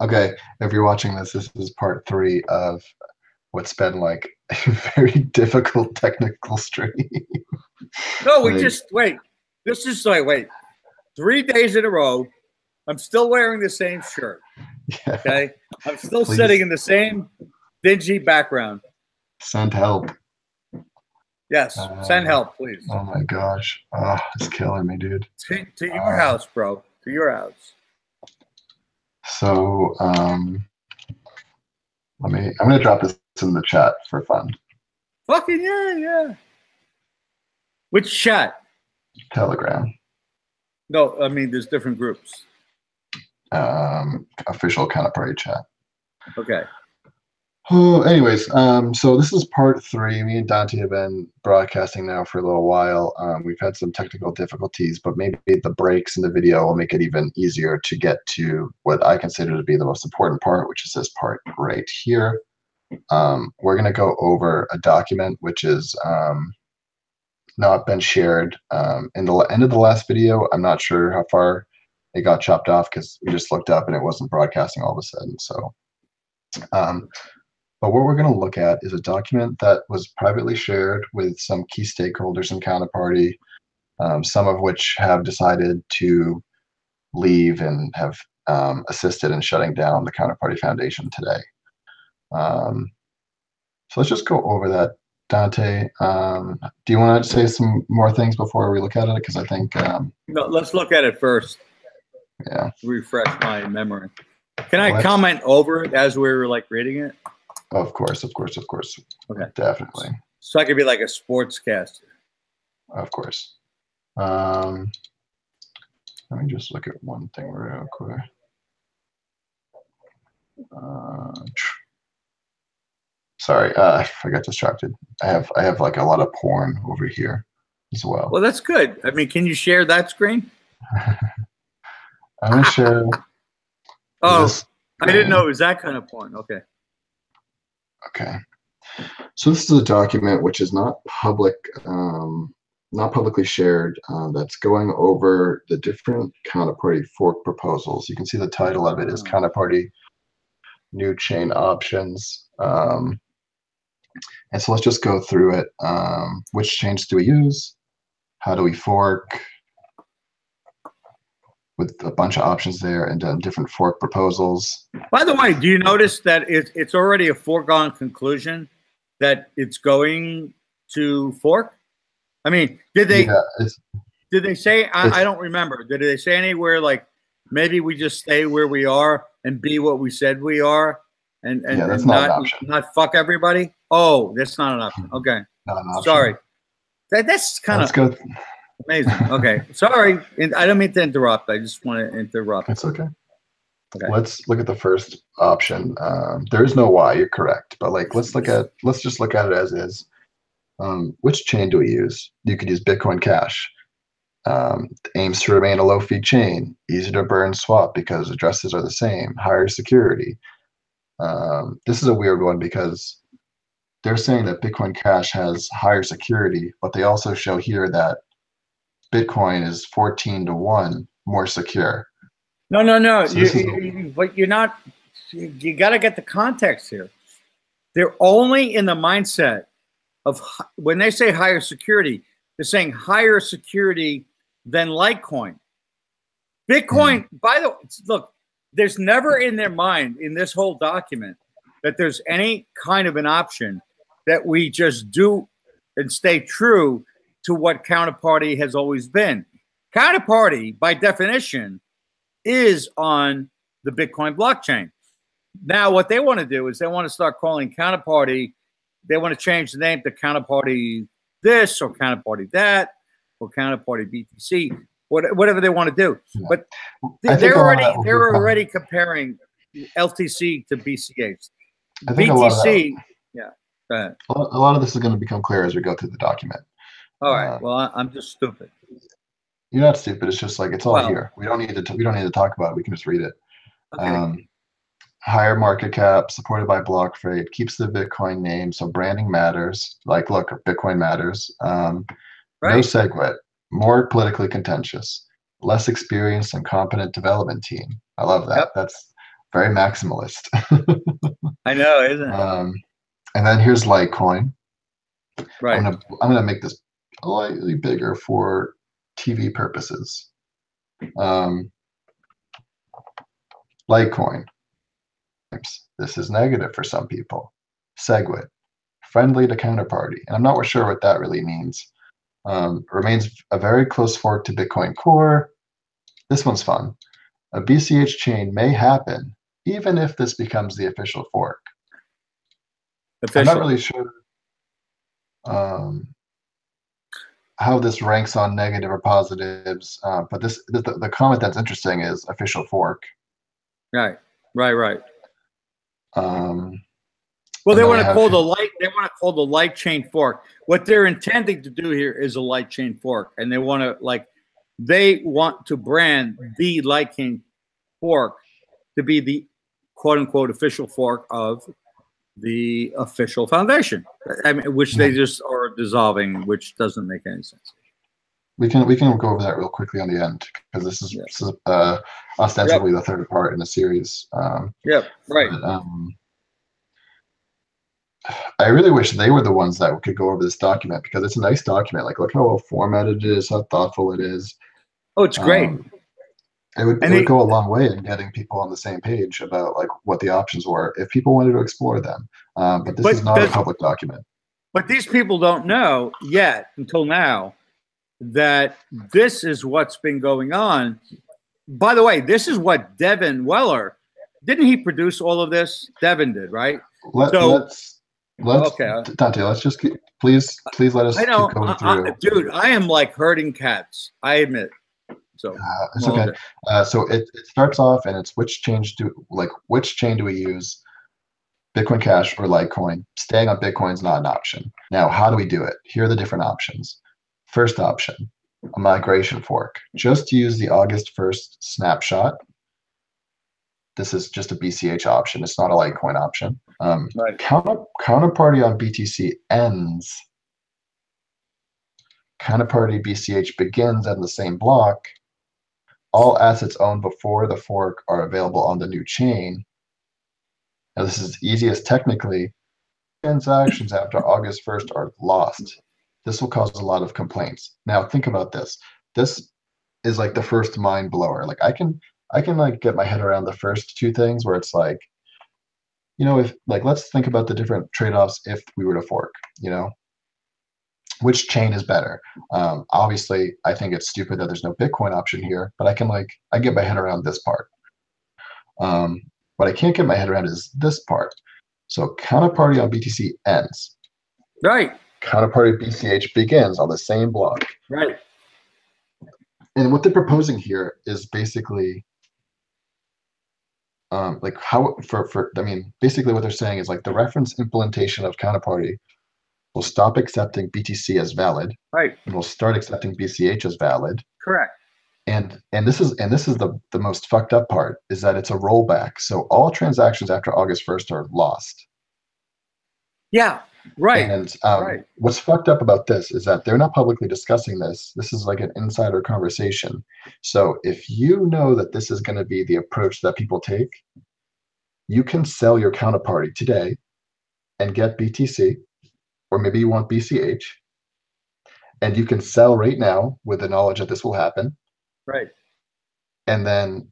Okay, if you're watching this, this is part three of what's been like a very difficult technical stream. No, we Like, just wait. This is like wait, 3 days in a row. I'm still wearing the same shirt. yeah, Okay, I'm still sitting please in the same dingy background. send help. Yes, send Um, help, please. oh my gosh, oh, it's killing me, dude. To your Uh, house, bro. To your house. so I'm gonna drop this in the chat for fun. Fucking yeah, yeah. Which chat? Telegram, No, I mean there's different groups. official counterparty chat. Okay. Oh, anyways, so this is part three. Me and Dante have been broadcasting now for a little while. We've had some technical difficulties, but maybe the breaks in the video will make it even easier to get to what I consider to be the most important part, which is this part right here. We're going to go over a document which is not been shared in the end of the last video. I'm not sure how far it got chopped off because we just looked up and it wasn't broadcasting all of a sudden. So. But what we're going to look at is a document that was privately shared with some key stakeholders in Counterparty, some of which have decided to leave and have assisted in shutting down the Counterparty Foundation today. So let's just go over that. Dante, do you want to say some more things before we look at it? Because I think No, let's look at it first. Yeah. Refresh my memory. Can I comment over it as we were like reading it? Of course, of course, of course. Okay. Definitely. So I could be like a sportscaster. Of course. Let me just look at one thing real quick. Sorry, I got distracted. I have like a lot of porn over here as well. Well, that's good. I mean, can you share that screen? I'm gonna share. Oh, I didn't know it was that kind of porn. Okay. Okay. So this is a document which is not public, not publicly shared. That's going over the different counterparty fork proposals. You can see the title of it is Counterparty New Chain Options. And so let's just go through it. Which chains do we use? How do we fork? With a bunch of options there and different fork proposals. By the way, do you notice that it's already a foregone conclusion that it's going to fork? I mean, did they say, I don't remember, did they say anywhere like maybe we just stay where we are and be what we said we are and that's not an option. Not fuck everybody? Oh, that's not an option. Okay. Not an option. Sorry. That's kind of amazing. Okay. Sorry. I don't mean to interrupt. I just want to interrupt. It's okay. Okay. Let's look at the first option. There is no why, you're correct. But like let's just look at it as is. Which chain do we use? You could use Bitcoin Cash. Aims to remain a low fee chain, easy to burn swap because addresses are the same, higher security. This is a weird one because they're saying that Bitcoin Cash has higher security, but they also show here that Bitcoin is 14-1 more secure. No. But you're not. You got to get the context here. They're only in the mindset of when they say higher security, they're saying higher security than Litecoin. Bitcoin, by the way, look, there's never in their mind in this whole document that there's any kind of an option that we just do and stay true to what Counterparty has always been. Counterparty, by definition, is on the Bitcoin blockchain. Now, what they want to do is they want to start calling Counterparty, they want to change the name to Counterparty this or Counterparty that or Counterparty BTC, whatever they want to do. Yeah. But they're already comparing LTC to BCH. BTC, yeah. Go ahead. A lot of this is going to become clear as we go through the document. All right. Well, I'm just stupid. You're not stupid. It's just like it's all here. We don't need to talk about it. We can just read it. Okay. Higher market cap, supported by block rate, keeps the Bitcoin name, so branding matters. Like, look, Bitcoin matters. No SegWit, more politically contentious, less experienced and competent development team. I love that. Yep. That's very maximalist. I know, isn't it? And then here's Litecoin. Right. I'm gonna make this slightly bigger for TV purposes. Litecoin. This is negative for some people. SegWit, friendly to Counterparty, and I'm not sure what that really means. Remains a very close fork to Bitcoin Core. This one's fun. A BCH chain may happen even if this becomes the official fork. I'm not really sure how this ranks on negative or positives, but the comment that's interesting is official fork. Right. Well, they want to call the light chain fork. What they're intending to do here is a light chain fork, and they want to brand the light chain fork to be the quote unquote official fork of the official foundation. I mean, which they just are dissolving, which doesn't make any sense. We can go over that real quickly on the end, because this is ostensibly the third part in the series. Right. But, I really wish they were the ones that could go over this document, because it's a nice document. Like, look how well formatted it is, how thoughtful it is. Oh, it's great. It would go a long way in getting people on the same page about like what the options were if people wanted to explore them. But this is not a public document. But these people don't know yet, until now, that this is what's been going on. By the way, this is what Devin Weller, didn't he produce all of this? Devin did, right? Let's Dante, let's just please let us keep going through. Dude, I am like herding cats, I admit. So it's okay. So it starts off, and it's which chain do we use? Bitcoin Cash or Litecoin? Staying on Bitcoin is not an option. Now, how do we do it? Here are the different options. First option, a migration fork. Just use the August 1st snapshot. This is just a BCH option. It's not a Litecoin option. Counterparty on BTC ends. Counterparty BCH begins at the same block. All assets owned before the fork are available on the new chain. Now, this is easiest technically. Transactions after August 1st are lost. This will cause a lot of complaints. Now, think about this. This is like the first mind blower. Like I can like get my head around the first two things, where it's like, if like, let's think about the different trade-offs if we were to fork, which chain is better? Obviously, I think it's stupid that there's no Bitcoin option here, but I get my head around this part. What I can't get my head around is this part. So Counterparty on BTC ends. Right. Counterparty BCH begins on the same block. Right. And what they're proposing here is basically basically what they're saying is like the reference implementation of Counterparty will stop accepting BTC as valid. Right. And will start accepting BCH as valid. Correct. And this is the most fucked up part, is that it's a rollback. So all transactions after August 1st are lost. Yeah. Right. And what's fucked up about this is that they're not publicly discussing this. This is like an insider conversation. So if you know that this is going to be the approach that people take, you can sell your Counterparty today and get BTC, or maybe you want BCH, and you can sell right now with the knowledge that this will happen. Right. And then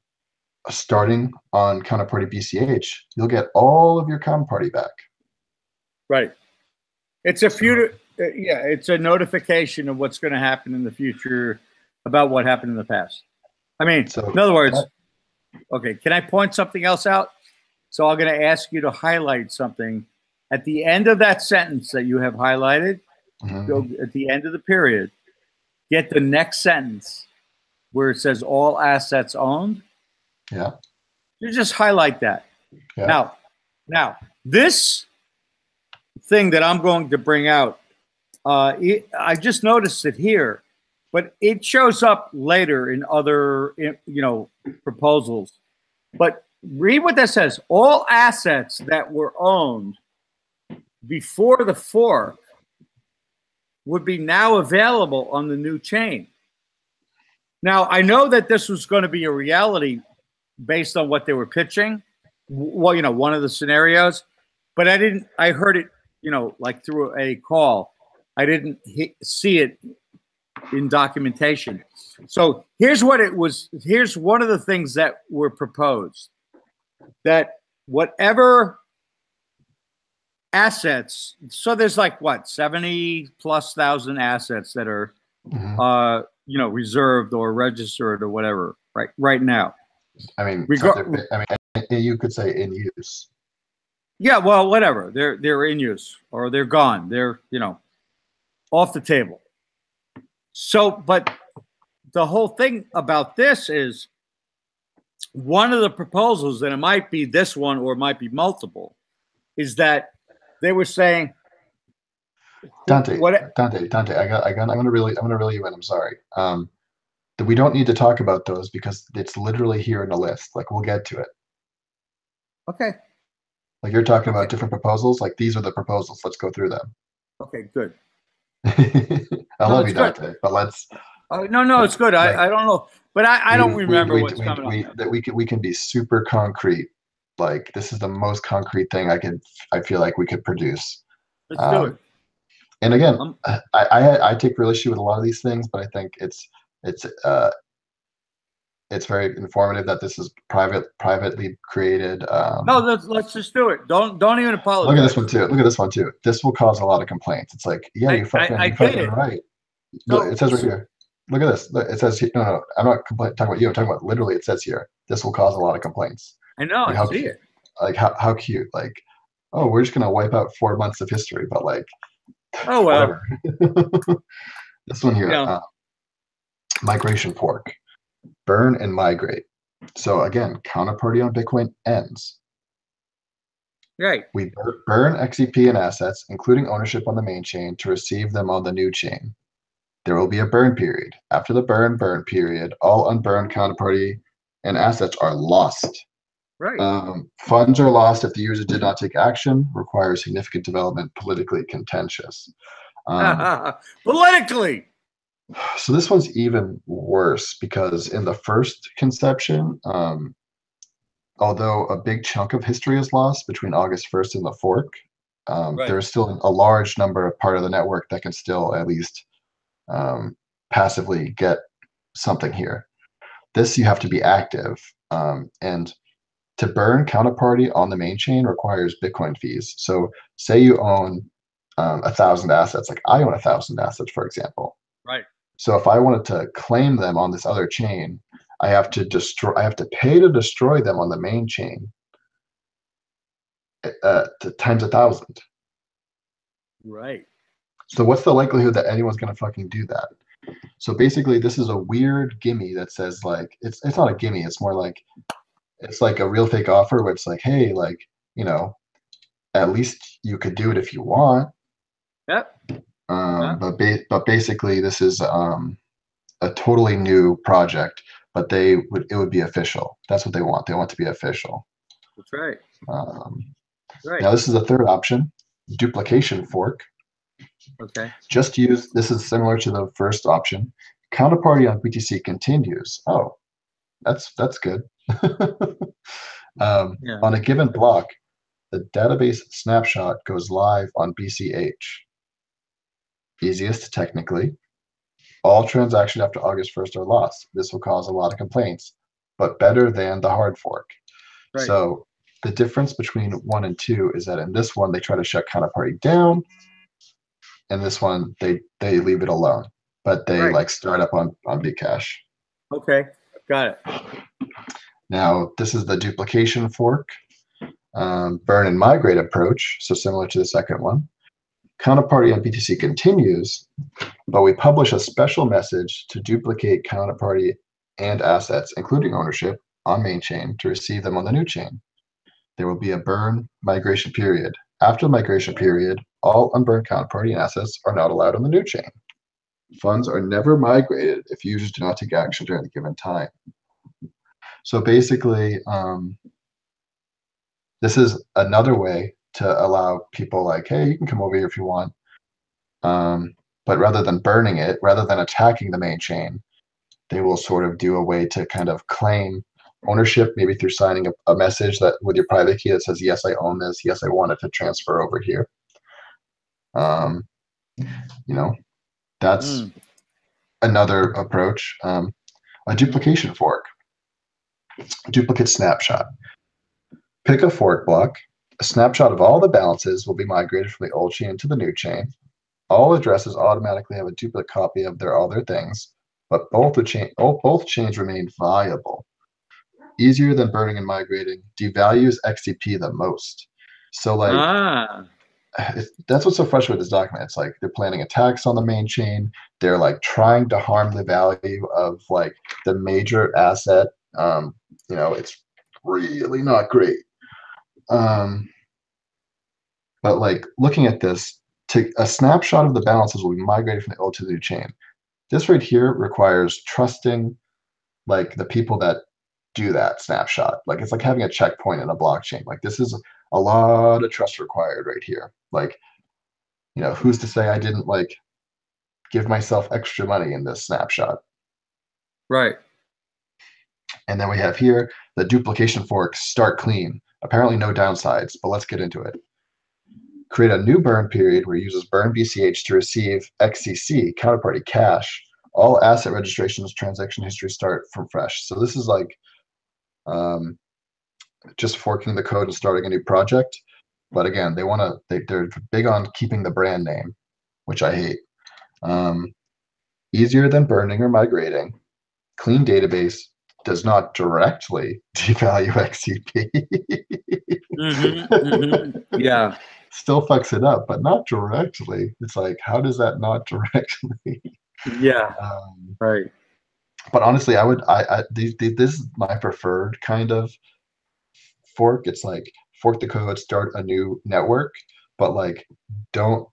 starting on Counterparty BCH, you'll get all of your Counterparty back. Right. It's it's a notification of what's going to happen in the future about what happened in the past. I mean, in other words, okay, can I point something else out? So I'm going to ask you to highlight something at the end of that sentence that you have highlighted. Go at the end of the period, get the next sentence where it says all assets owned. Yeah. You just highlight that. Yeah. Now this thing that I'm going to bring out, I just noticed it here, but it shows up later in other, proposals. But read what that says. All assets that were owned before the fork would be now available on the new chain. Now, I know that this was going to be a reality based on what they were pitching, well, one of the scenarios, but I heard it, like through a call. I didn't see it in documentation. So here's what it was. Here's one of the things that were proposed, that whatever assets, so there's like what, 70,000+ assets that are, reserved or registered or whatever, right now. I mean, you could say in use. Yeah, well, whatever. They're in use or they're gone. They're, off the table. So, but the whole thing about this is one of the proposals, and it might be this one or it might be multiple, is that they were saying, Dante, I'm gonna reel you in. I'm sorry. We don't need to talk about those because it's literally here in the list. Like, we'll get to it. Okay. Like, you're talking about different proposals. Like, these are the proposals. Let's go through them. Okay, good. I love you, Dante, but let's. No, it's good. I don't know, but I don't remember what's coming up. That we can be super concrete. Like, this is the most concrete thing I feel like we could produce. Let's do it. And again, I take real issue with a lot of these things, but I think it's very informative that this is privately created. No, let's just do it. Don't even apologize. Look at this one too. This will cause a lot of complaints. It's like, yeah, you're fucking right. No, it says right here. Look at this. It says, no, I'm not talking about you. I'm talking about literally. It says here, this will cause a lot of complaints. I know. Like, I see it. Like, how cute. Like, oh, we're just gonna wipe out 4 months of history, but like, oh well. This one here, migration fork, burn and migrate. So again, counterparty on Bitcoin ends. Right. We burn XCP and assets, including ownership on the main chain, to receive them on the new chain. There will be a burn period. After the burn period, all unburned counterparty and assets are lost. Right. Funds are lost if the user did not take action, requires significant development, politically contentious. Politically. So this one's even worse because in the first conception, although a big chunk of history is lost between August 1st and the fork, there's still a large number of part of the network that can still at least passively get something here. This you have to be active, and to burn counterparty on the main chain requires Bitcoin fees. So say you own 1,000 assets, like I own 1,000 assets, for example. Right. So if I wanted to claim them on this other chain, I have to pay to destroy them on the main chain times 1,000. Right. So what's the likelihood that anyone's gonna fucking do that? So basically, this is a weird gimme that says, like, it's not a gimme. It's more like, it's like a real fake offer where it's like, hey, like, at least you could do it if you want. Yep. But basically, this is a totally new project, but it would be official. That's what they want. They want to be official. That's right. Right. Now this is the third option, duplication fork. Okay. This is similar to the first option. Counterparty on BTC continues. Oh, that's good. On a given block, the database snapshot goes live on BCH. Easiest technically. All transactions after August 1st are lost. This will cause a lot of complaints, but better than the hard fork. Right. So the difference between 1 and 2 is that in this one, they try to shut counterparty down. And this one, they leave it alone, but they like start up on Bcash. Okay, got it. Now, this is the duplication fork, burn and migrate approach, so similar to the second one. Counterparty on BTC continues, but we publish a special message to duplicate counterparty and assets, including ownership, on main chain to receive them on the new chain. There will be a burn migration period. After the migration period, all unburned counterparty and assets are not allowed on the new chain. Funds are never migrated if users do not take action during a given time. So basically, this is another way to allow people like, hey, you can come over here if you want. But rather than burning it, rather than attacking the main chain, they will sort of do a way to kind of claim ownership, maybe through signing a message that with your private key that says, yes, I own this. Yes, I want it to transfer over here. That's another approach. A duplication fork, duplicate snapshot. Pick a fork block. A snapshot of all the balances will be migrated from the old chain into the new chain. All addresses automatically have a duplicate copy of all their things, but both chains remain viable. Easier than burning and migrating. Devalues XCP the most. So that's what's so frustrating with this document. It's like they're planning attacks on the main chain. They're like trying to harm the value of like the major asset. It's really not great. But like looking at this, a snapshot of the balances will be migrated from the old to the new chain. This right here requires trusting like the people that do that snapshot. Like it's like having a checkpoint in a blockchain. Like this is a lot of trust required right here. Like, who's to say I didn't like give myself extra money in this snapshot? Right. And then we have here the duplication fork start clean. Apparently no downsides, but let's get into it. Create a new burn period where users burn BCH to receive XCC, counterparty cash. All asset registrations, transaction history start from fresh. So this is like just forking the code and starting a new project. But again, they're big on keeping the brand name, which I hate. Easier than burning or migrating. Clean database does not directly devalue XCP. Yeah. Still fucks it up, but not directly. It's like, how does that not directly? Yeah. Right. But honestly, this is my preferred kind of fork. It's like fork the code, start a new network, but like don't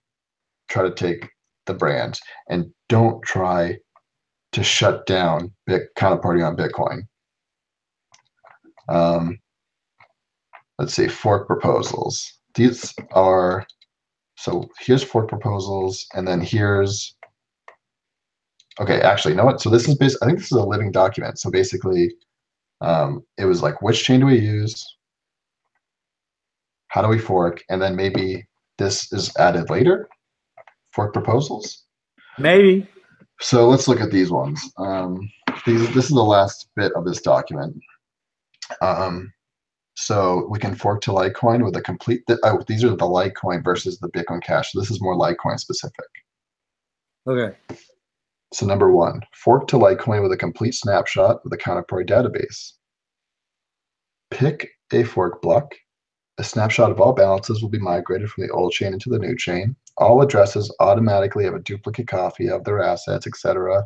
try to take the brand and don't try to shut down Counterparty on Bitcoin. Let's see, fork proposals. These are, so here's fork proposals, and then here's, okay, actually, you know what? So this is I think this is a living document. So basically, it was like, which chain do we use? How do we fork? And then maybe this is added later. Fork proposals? Maybe. So let's look at these ones. This is the last bit of this document. So we can fork to Litecoin with a complete, these are the Litecoin versus the Bitcoin Cash. So this is more Litecoin specific. Okay. So number one, fork to Litecoin with a complete snapshot of the Counterparty database. Pick a fork block. A snapshot of all balances will be migrated from the old chain into the new chain. All addresses automatically have a duplicate copy of their assets, etc.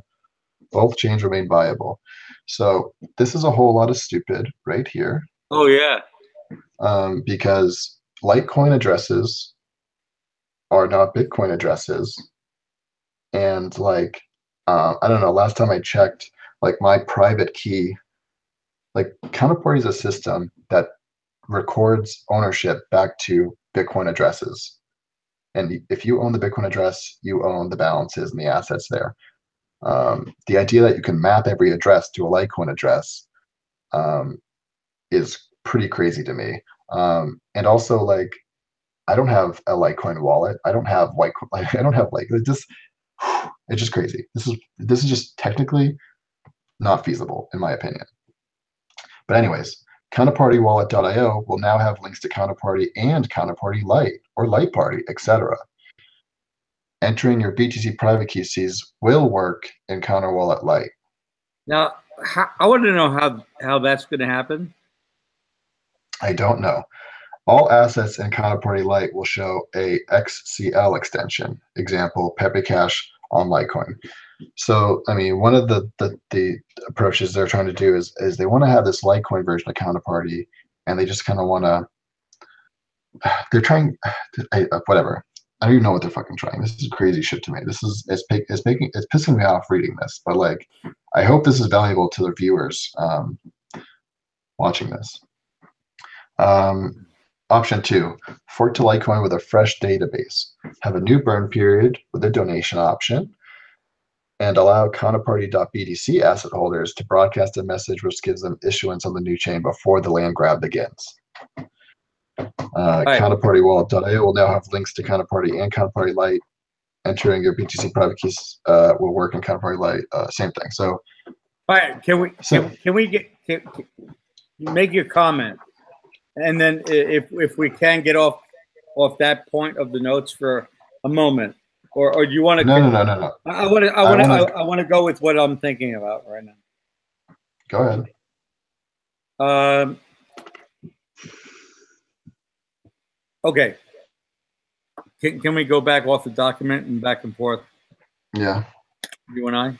Both chains remain viable. So this is a whole lot of stupid right here. Oh, yeah. Because Litecoin addresses are not Bitcoin addresses. And like, I don't know, last time I checked, like my private key, like Counterparty is a system that records ownership back to Bitcoin addresses. And if you own the Bitcoin address, you own the balances and the assets there. The idea that you can map every address to a Litecoin address is pretty crazy to me. And also, like, I don't have a Litecoin wallet. I don't have it's just crazy. This is just technically not feasible in my opinion. But anyways, counterpartywallet.io will now have links to Counterparty and Counterparty Lite or Lite Party, etc. Entering your BTC private key keys will work in CounterWallet Lite. Now, I want to know how that's going to happen. I don't know. All assets in Counterparty Lite will show a XCL extension. Example, Pepe Cash on Litecoin. So, I mean, one of the approaches they're trying to do is they want to have this Litecoin version of Counterparty, and they just kind of want to. They're trying, whatever. I don't even know what they're fucking trying. This is crazy shit to me. It's pissing me off reading this. But like, I hope this is valuable to the viewers watching this. Option 2, fork to Litecoin with a fresh database. Have a new burn period with a donation option. and allow counterparty.btc asset holders to broadcast a message which gives them issuance on the new chain before the land grab begins. Right. Counterparty wallet.io will now have links to Counterparty and Counterparty Lite. Entering your BTC private keys will work in Counterparty Lite. Same thing. So, all right. Can we make your comment, and then if we can get off that point of the notes for a moment, or do you want to? No. I want to go with what I'm thinking about right now. Go ahead. Okay. Can we go back off the document and back and forth? Yeah. You and I?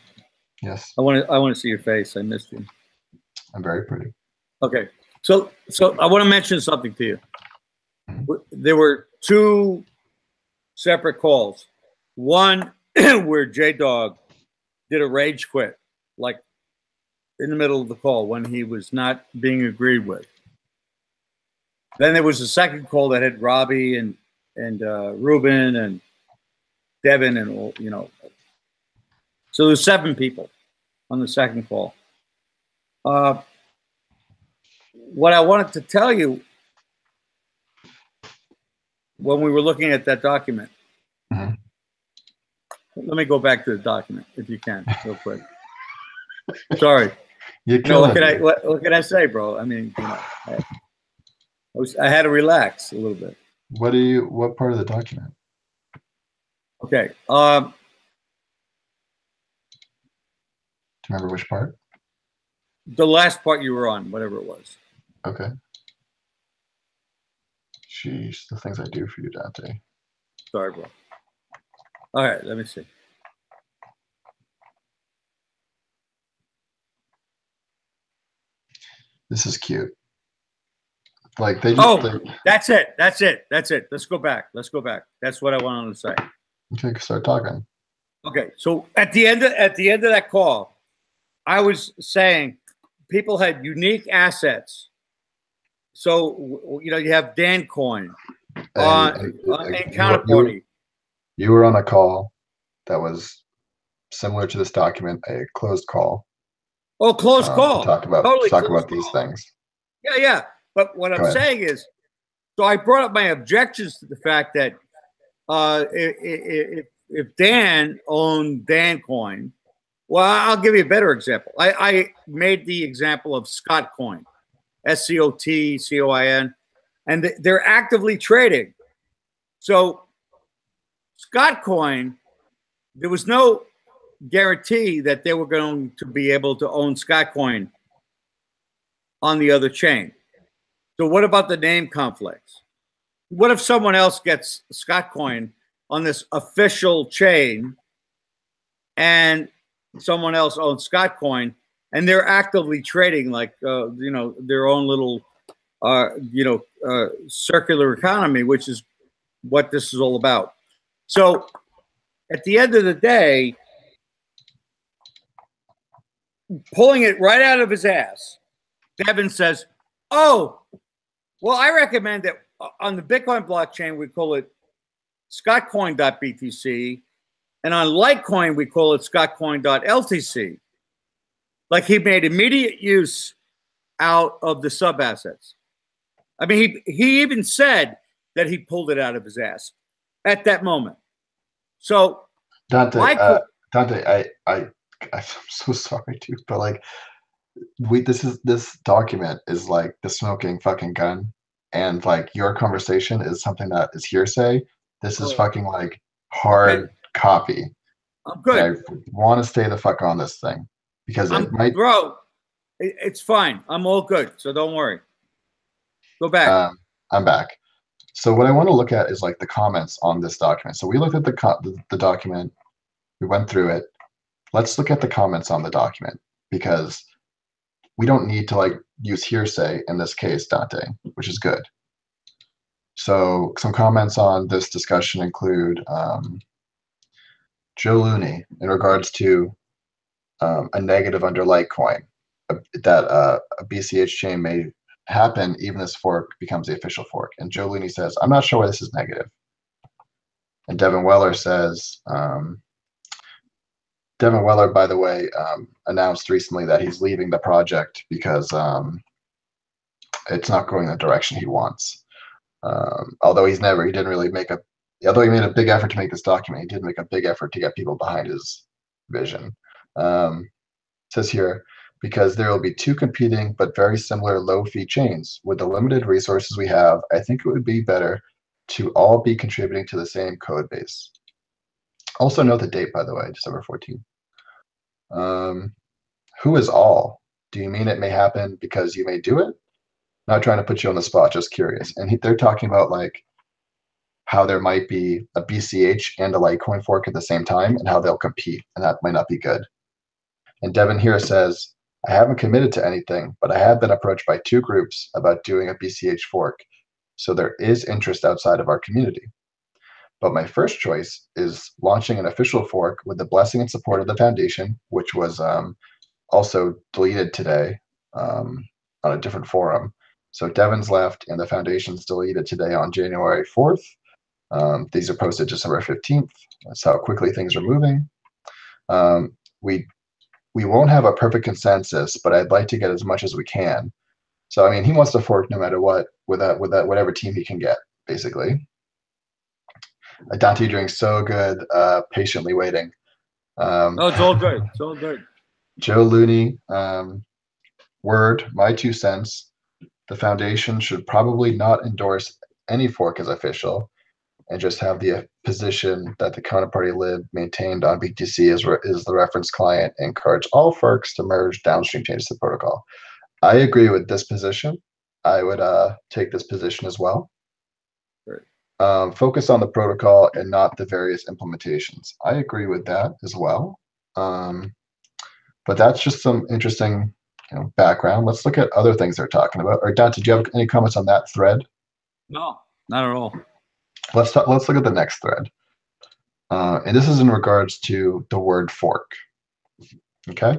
Yes. I want to see your face. I missed you. I'm very pretty. Okay. So I want to mention something to you. There were two separate calls. One where J-Dog did a rage quit, like in the middle of the call when he was not being agreed with. Then there was a second call that had Robbie and Ruben and Devin and so there's 7 people on the second call. What I wanted to tell you when we were looking at that document, let me go back to the document if you can, real quick. Sorry. What can I say, bro? I mean, I had to relax a little bit. What part of the document? Okay. Do you remember which part? The last part you were on, whatever it was. Okay. Jeez, the things I do for you, Dante. Sorry, bro. All right, let me see. This is cute. Like they just. That's it. Let's go back. That's what I wanted to say. Okay, start talking. Okay, so at the end of that call, I was saying people had unique assets. So you have Dan Coin and Counterparty. You were on a call that was similar to this document, a closed call. Oh, closed call. Talk about these things. Yeah. But what I'm saying is, so I brought up my objections to the fact that if Dan owned Dan Coin, well, I'll give you a better example. I made the example of Scott Coin, SCOTCOIN, and they're actively trading. So Scott Coin, there was no guarantee that they were going to be able to own Scott Coin on the other chain. So what about the name conflicts? What if someone else gets Scott Coin on this official chain and someone else owns Scott Coin and they're actively trading like, their own little, circular economy, which is what this is all about. So at the end of the day, pulling it right out of his ass, Devin says, oh, well, I recommend that on the Bitcoin blockchain, we call it scottcoin.btc, and on Litecoin, we call it scottcoin.ltc. Like he made immediate use out of the sub assets. I mean, he even said that he pulled it out of his ass at that moment. So Dante, I'm so sorry, dude, but like this document is like the smoking fucking gun, and like your conversation is something that is hearsay. This is fucking like hard copy. I'm good. I want to stay the fuck on this thing because it might. Bro, it's fine. I'm all good, so don't worry. Go back. I'm back. So what I want to look at is like the comments on this document. So we looked at the document. We went through it. Let's look at the comments on the document because we don't need to like use hearsay in this case, Dante, which is good. So some comments on this discussion include Joe Looney in regards to a negative under Litecoin, that a BCH chain may happen even as fork becomes the official fork. And Joe Looney says, I'm not sure why this is negative. And Devin Weller says, Devin Weller, by the way, announced recently that he's leaving the project because it's not going the direction he wants. Although he didn't really although he made a big effort to make this document, he did make a big effort to get people behind his vision. It says here, because there will be two competing but very similar low-fee chains. With the limited resources we have, I think it would be better to all be contributing to the same code base. Also note the date, by the way, December 14th. Who is all? Do you mean it may happen because you may do it? Not trying to put you on the spot, just curious. And they're talking about like how there might be a BCH and a Litecoin fork at the same time and how they'll compete, and that might not be good. And Devin here says, I haven't committed to anything, but I have been approached by two groups about doing a BCH fork, so there is interest outside of our community. But my first choice is launching an official fork with the blessing and support of the foundation, which was also deleted today on a different forum. So Devin's left and the foundation's deleted today on January 4th. These are posted December 15th. That's how quickly things are moving. We won't have a perfect consensus, but I'd like to get as much as we can. So I mean, he wants to fork no matter what with that whatever team he can get, basically. Dante doing so good, patiently waiting. Oh, it's all good. It's all good. Joe Looney, word, my 2 cents. The foundation should probably not endorse any fork as official and just have the position that the Counterparty lib maintained on BTC is the reference client and encourage all forks to merge downstream changes to the protocol. I agree with this position. I would take this position as well. Focus on the protocol and not the various implementations. I agree with that as well. But that's just some interesting background. Let's look at other things they're talking about. Or Dante, do you have any comments on that thread? No, not at all. Let's look at the next thread. And this is in regards to the word fork. Okay.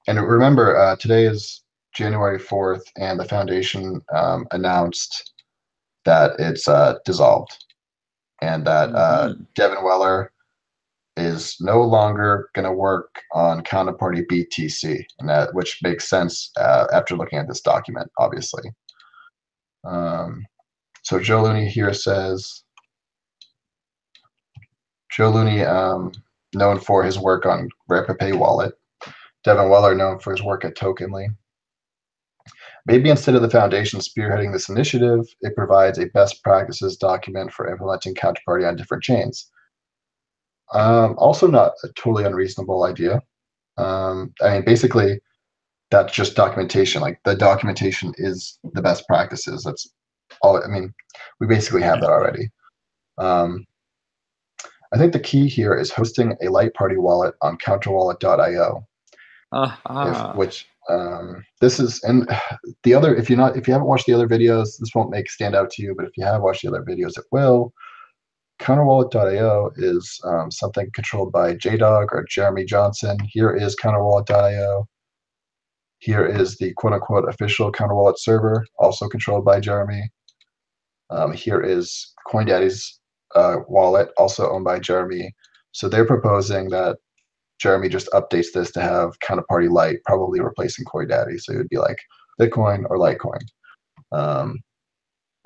And remember, today is January 4th, and the foundation announced that it's dissolved, and that Devin Weller is no longer going to work on Counterparty BTC, and which makes sense after looking at this document, obviously. So Joe Looney here says, Joe Looney, known for his work on RarePay wallet. Devin Weller, known for his work at Tokenly. Maybe instead of the foundation spearheading this initiative, it provides a best practices document for implementing Counterparty on different chains. Also not a totally unreasonable idea. I mean, basically, that's just documentation. Like, the documentation is the best practices. That's all. I mean, we basically have that already. I think the key here is hosting a Light Party wallet on counterwallet.io. Which this is, and the other, if you haven't watched the other videos, this won't stand out to you, but if you have watched the other videos, it will. Counterwallet.io is something controlled by JDog or Jeremy Johnson. Here is Counterwallet.io. Here is the quote-unquote official Counterwallet server, also controlled by Jeremy. Here is CoinDaddy's wallet, also owned by Jeremy. So they're proposing that Jeremy just updates this to have Counterparty Lite, probably replacing CoinDaddy. So it would be like Bitcoin or Litecoin.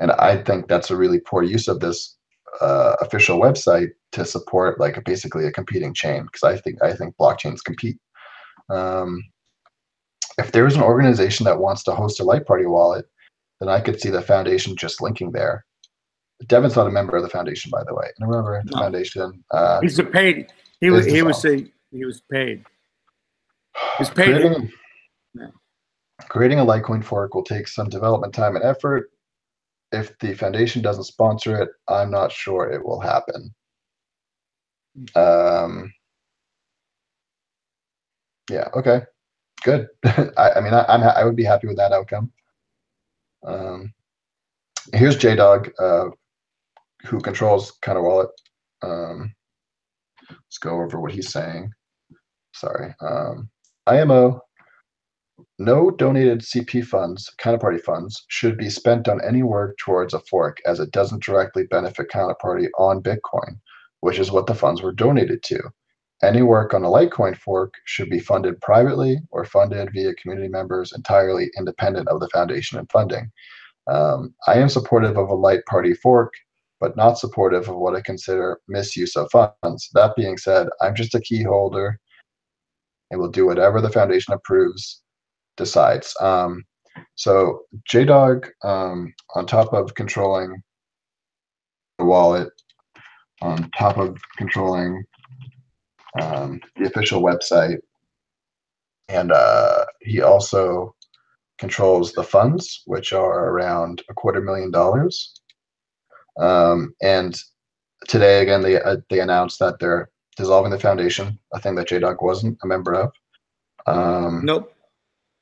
And I think that's a really poor use of this official website to support like basically a competing chain, because I think blockchains compete. If there's an organization that wants to host a Light Party wallet, then I could see the foundation just linking there. Devin's not a member of the foundation, by the way. And remember, the foundation. He's a paid. He was paid. He's paid. Creating a Litecoin fork will take some development time and effort. If the foundation doesn't sponsor it, I'm not sure it will happen. Yeah. Okay. Good. I would be happy with that outcome. Here's JDog, who controls Counterwallet. Let's go over what he's saying. Sorry. IMO. No donated CP funds, Counterparty funds, should be spent on any work towards a fork, as it doesn't directly benefit Counterparty on Bitcoin. which is what the funds were donated to. Any work on a Litecoin fork should be funded privately or funded via community members entirely independent of the foundation and funding. I am supportive of a Light Party fork, but not supportive of what I consider misuse of funds. That being said, I'm just a key holder and will do whatever the foundation approves, decides. So JDog, on top of controlling the wallet, on top of controlling the official website, and he also controls the funds, which are around $250,000. And today, again, they announced that they're dissolving the foundation, a thing that JDog wasn't a member of. Nope.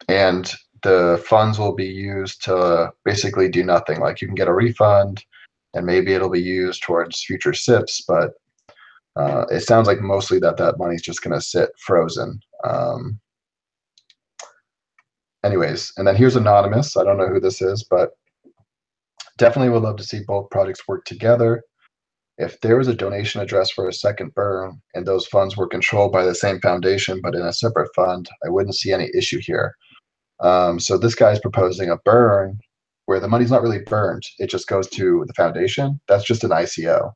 And the funds will be used to basically do nothing. Like, you can get a refund, and maybe it'll be used towards future SIPs, but it sounds like mostly that money's just going to sit frozen. Anyways, and then here's Anonymous. I don't know who this is, but definitely would love to see both projects work together. If there was a donation address for a second burn and those funds were controlled by the same foundation but in a separate fund, I wouldn't see any issue here. So this guy's proposing a burn where the money's not really burned. It just goes to the foundation. That's just an ICO.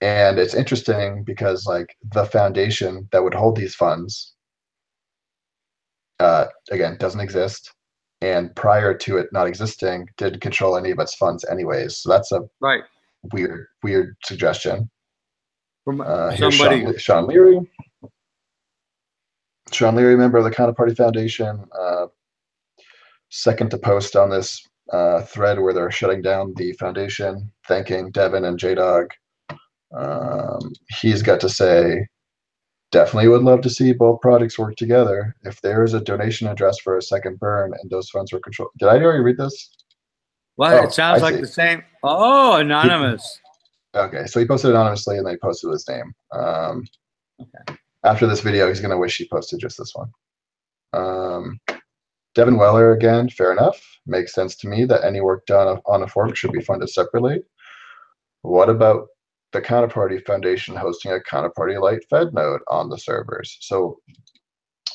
And it's interesting because, like, the foundation that would hold these funds, again, doesn't exist. And prior to it not existing, didn't control any of its funds anyways. So that's a right. weird suggestion. From here's somebody. Sean Leary. Sean Leary, member of the Counterparty Foundation, second to post on this thread where they're shutting down the foundation, thanking Devin and JDog. He's got to say, definitely would love to see both projects work together. If there is a donation address for a second burn and those funds were controlled. Did I already read this? Well, it sounds like the same. Oh, Anonymous. Okay, so he posted anonymously and they posted his name. Okay. After this video, he's going to wish he posted just this one. Devin Weller, again, fair enough. Makes sense to me that any work done on a fork should be funded separately. What about the Counterparty Foundation hosting a Counterparty Lite Fed node on the servers? So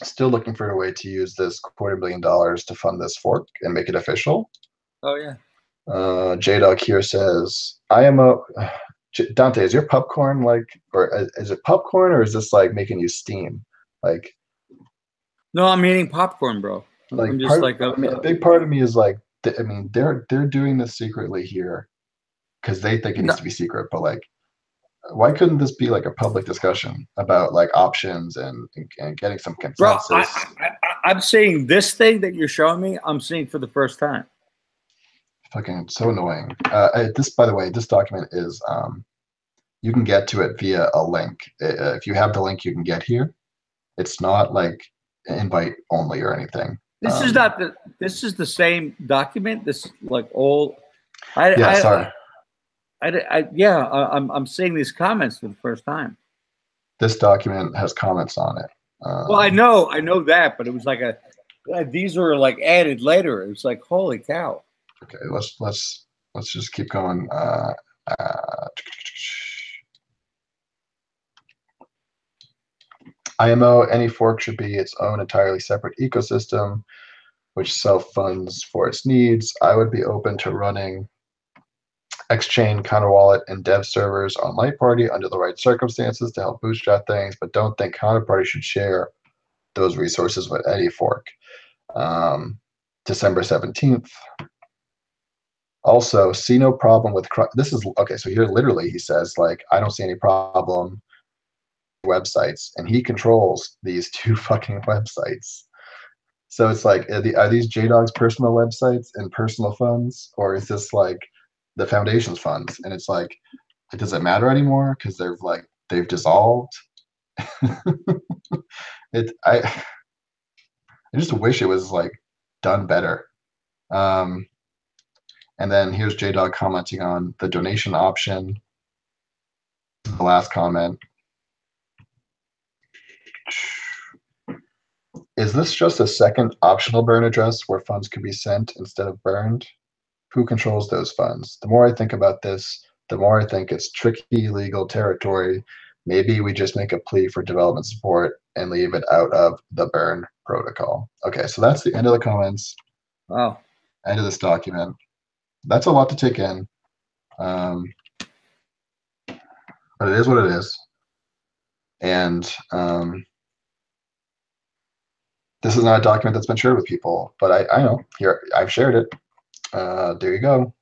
still looking for a way to use this $250,000 to fund this fork and make it official. Oh, yeah. JDog here says, Dante, is your popcorn or is it popcorn or is this like making you steam? Like, no, I'm eating popcorn, bro. Like, I'm just a big part of me is like, I mean, they're doing this secretly here because they think it needs to be secret, but like, why couldn't this be like a public discussion about like options and getting some consensus? Bro, I'm seeing this thing that you're showing me. I'm seeing for the first time. Fucking so annoying. This, by the way, this document is you can get to it via a link. If you have the link, you can get here. It's not like invite only or anything. This is not the. This is the same document. This like all. Sorry. I'm seeing these comments for the first time. This document has comments on it. Well, I know that, but it was like these were like added later. It was like, holy cow. Okay, let's just keep going. IMO, any fork should be its own entirely separate ecosystem, which self-funds for its needs. I would be open to running X-Chain, Counterwallet, and dev servers on Light Party under the right circumstances to help bootstrap things, but don't think Counterparty should share those resources with any fork. December 17th. Also, see no problem with this is okay. So here, literally, he says like, I don't see any problem websites, and he controls these two fucking websites. So it's like, are these JDog's personal websites and personal funds, or is this like the foundation's funds? And it's like, does it matter anymore because they've dissolved? I just wish it was like done better. And then here's JDog commenting on the donation option. The last comment. Is this just a second optional burn address where funds can be sent instead of burned? Who controls those funds? The more I think about this, the more I think it's tricky legal territory. Maybe we just make a plea for development support and leave it out of the burn protocol. Okay, so that's the end of the comments. Wow. End of this document. That's a lot to take in. But it is what it is. And this is not a document that's been shared with people, but I know, here, I've shared it. There you go.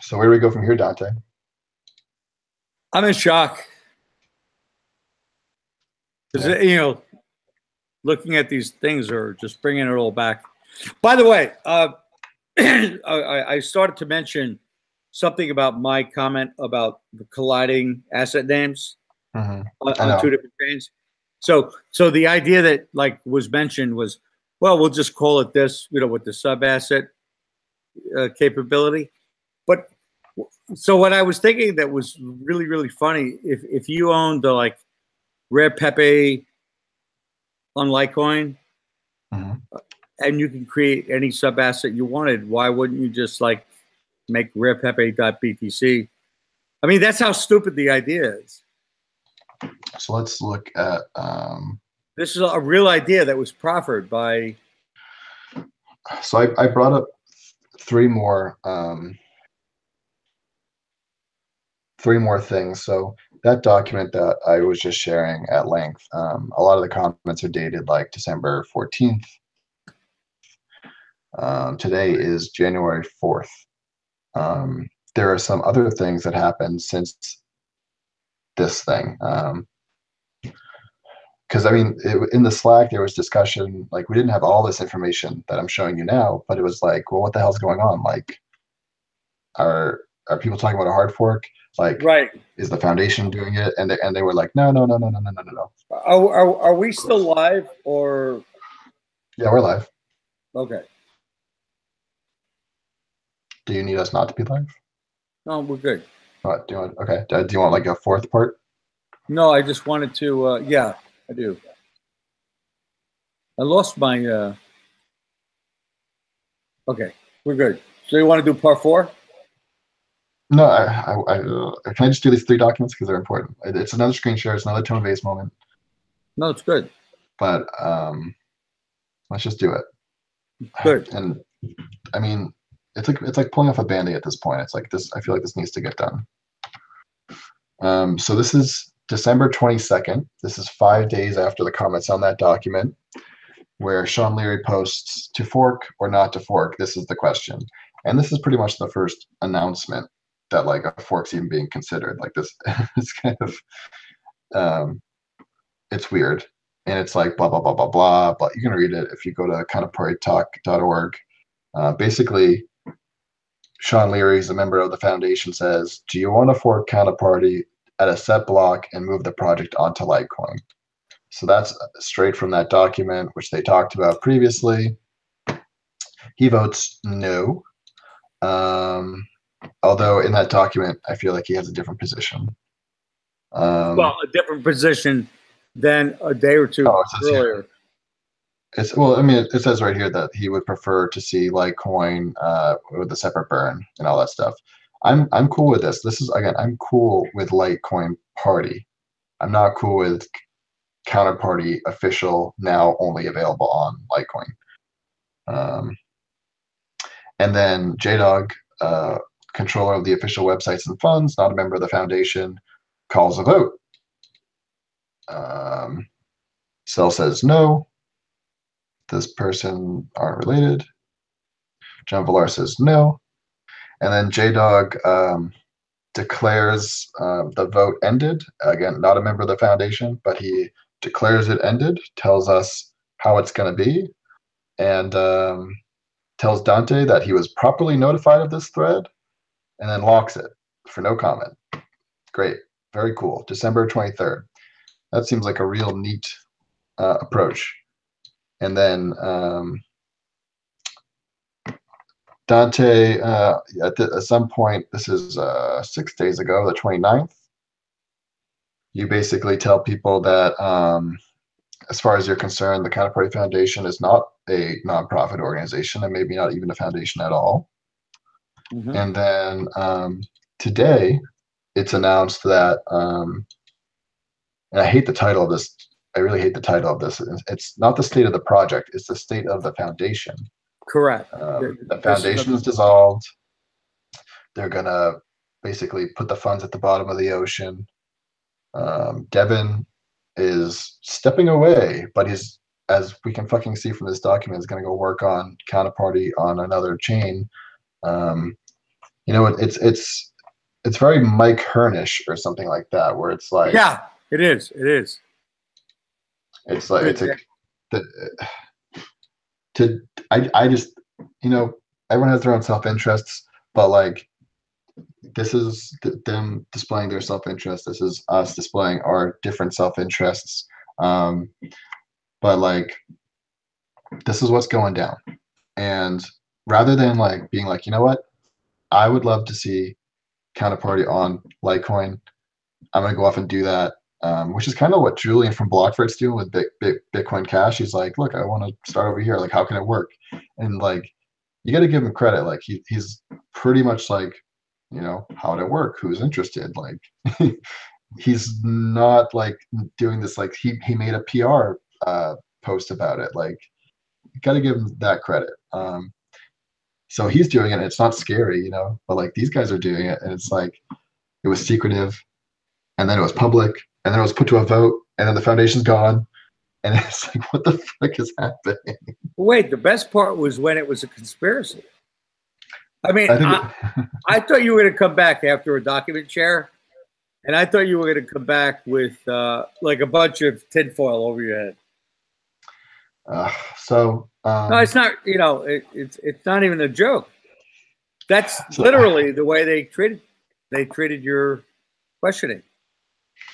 So where do we go from here, Dante? I'm in shock. Because, you know, looking at these things or just bringing it all back. By the way, I started to mention something about my comment about the colliding asset names on two different chains. So the idea that like was mentioned was, well, we'll just call it this, you know, with the sub asset capability. But so what I was thinking that was really, really funny, if you owned the like Rare Pepe on Litecoin, and you can create any sub asset you wanted, why wouldn't you just like make rarepepe.btc? I mean, that's how stupid the idea is. So let's look at this is a real idea that was proffered by. So I brought up three more things. So that document that I was just sharing at length, a lot of the comments are dated like December 14th. Today is January 4th. There are some other things that happened since this thing. Because I mean, in the Slack, there was discussion, like we didn't have all this information that I'm showing you now, but it was like, well, what the hell's going on? Like, are people talking about a hard fork? Like, right? Is the foundation doing it? And they were like, no. Are we still live or? Yeah, we're live. Okay. Do you need us not to be live? No, we're good. What, do you want? Okay. Do you want like a fourth part? No, I just wanted to. Yeah, I do. I lost my. Okay, we're good. So you want to do part 4? No, can I just do these 3 documents because they're important? It's another screen share. It's another tone-based moment. No, it's good. But let's just do it. Good. And I mean, it's like pulling off a Band-Aid at this point. It's like this. I feel like this needs to get done. So this is December 22nd. This is 5 days after the comments on that document, where Sean Leary posts to fork or not to fork. This is the question, and this is pretty much the first announcement that like a fork's even being considered. Like this, it's kind of it's weird, and it's like blah blah blah blah blah. But you can read it if you go to counterpartytalk.org. Basically, Sean Leary is a member of the foundation, says, do you want to fork Counterparty at a set block and move the project onto Litecoin? So that's straight from that document, which they talked about previously. He votes no. Although in that document, I feel like he has a different position. Well, a different position than a day or two earlier. Well, I mean, it says right here that he would prefer to see Litecoin with a separate burn and all that stuff. I'm cool with this. This is, again, I'm cool with Litecoin Party. I'm not cool with Counterparty official, now only available on Litecoin. And then JDog, controller of the official websites and funds, not a member of the foundation, calls a vote. Cell says no. This person aren't related. John Villar says no. And then JDog declares the vote ended. Again, not a member of the foundation, but he declares it ended, tells us how it's going to be, and tells Dante that he was properly notified of this thread, and then locks it for no comment. Great. Very cool. December 23rd. That seems like a real neat approach. And then Dante, at some point, this is 6 days ago, the 29th, you basically tell people that as far as you're concerned, the Counterparty Foundation is not a nonprofit organization and maybe not even a foundation at all. Mm-hmm. And then today it's announced that, and I hate the title of this. I really hate the title of this. It's not the state of the project. It's the state of the foundation. Correct. The foundation is dissolved. They're going to basically put the funds at the bottom of the ocean. Devin is stepping away, but he's, as we can fucking see from this document, is going to go work on Counterparty on another chain. It's very Mike Hernish or something like that, where it's like, yeah, it is. It is. It's like I just, everyone has their own self-interests, but like this is them displaying their self-interest. This is us displaying our different self-interests. But like this is what's going down. And rather than like being like, you know what, I would love to see Counterparty on Litecoin, I'm gonna go off and do that. Which is kind of what Julian from Blockford's doing with Bitcoin Cash. He's like, look, I want to start over here. Like, how can it work? And like, you got to give him credit. Like, he's pretty much like, how'd it work? Who's interested? Like, he's not like doing this. Like, he made a PR post about it. Like, you got to give him that credit. So he's doing it. And it's not scary, but like these guys are doing it, and it's like it was secretive, and then it was public. And then it was put to a vote, and then the foundation's gone. And it's like, what the fuck is happening? Wait, the best part was when it was a conspiracy. I mean, I thought you were going to come back after a document share, and I thought you were going to come back with like a bunch of tinfoil over your head. No, it's not. It's not even a joke. That's literally the way they treated your questioning.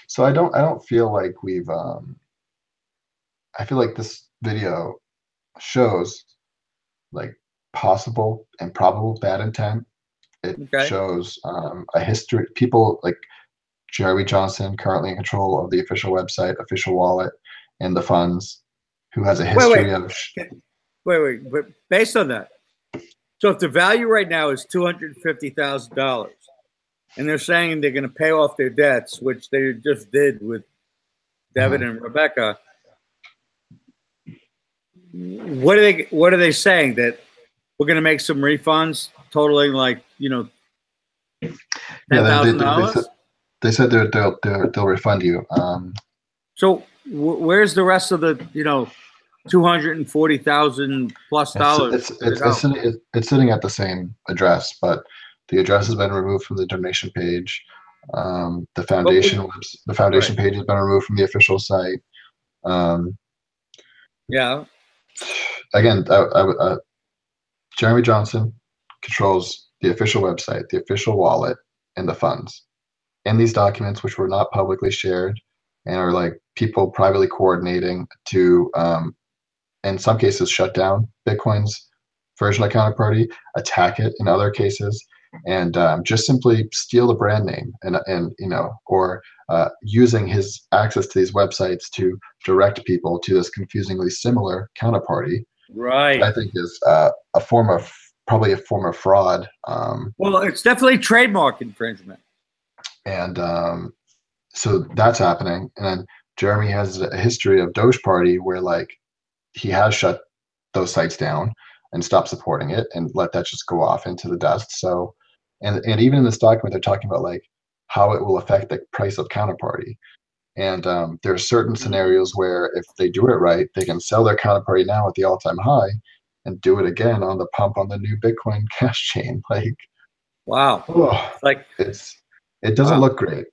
So I don't feel like we've I feel like this video shows like possible and probable bad intent. It shows a history, people like Jeremy Johnson, currently in control of the official website, official wallet, and the funds, who has a history of but based on that, so if the value right now is $250,000, and they're saying they're going to pay off their debts, which they just did with Devin and Rebecca. What are they saying? That we're going to make some refunds totaling like $10,000? They said they'll refund you. So where's the rest of the $240,000 plus dollars? It's sitting at the same address, but the address has been removed from the donation page. The foundation page has been removed from the official site. Yeah. Again, Jeremy Johnson controls the official website, the official wallet, and the funds. And these documents, which were not publicly shared and are like people privately coordinating to, in some cases, shut down Bitcoin's version of Counterparty, attack it in other cases, and just simply steal the brand name or using his access to these websites to direct people to this confusingly similar Counterparty, right? I think is probably a form of fraud. Well, it's definitely trademark infringement, and so that's happening. And then Jeremy has a history of Doge Party where like he has shut those sites down and stopped supporting it and let that just go off into the dust. So, and even in this document, they're talking about like how it will affect the price of Counterparty. And there are certain scenarios where if they do it right, they can sell their Counterparty now at the all-time high and do it again on the pump on the new Bitcoin Cash chain. Like, wow, like it doesn't look great.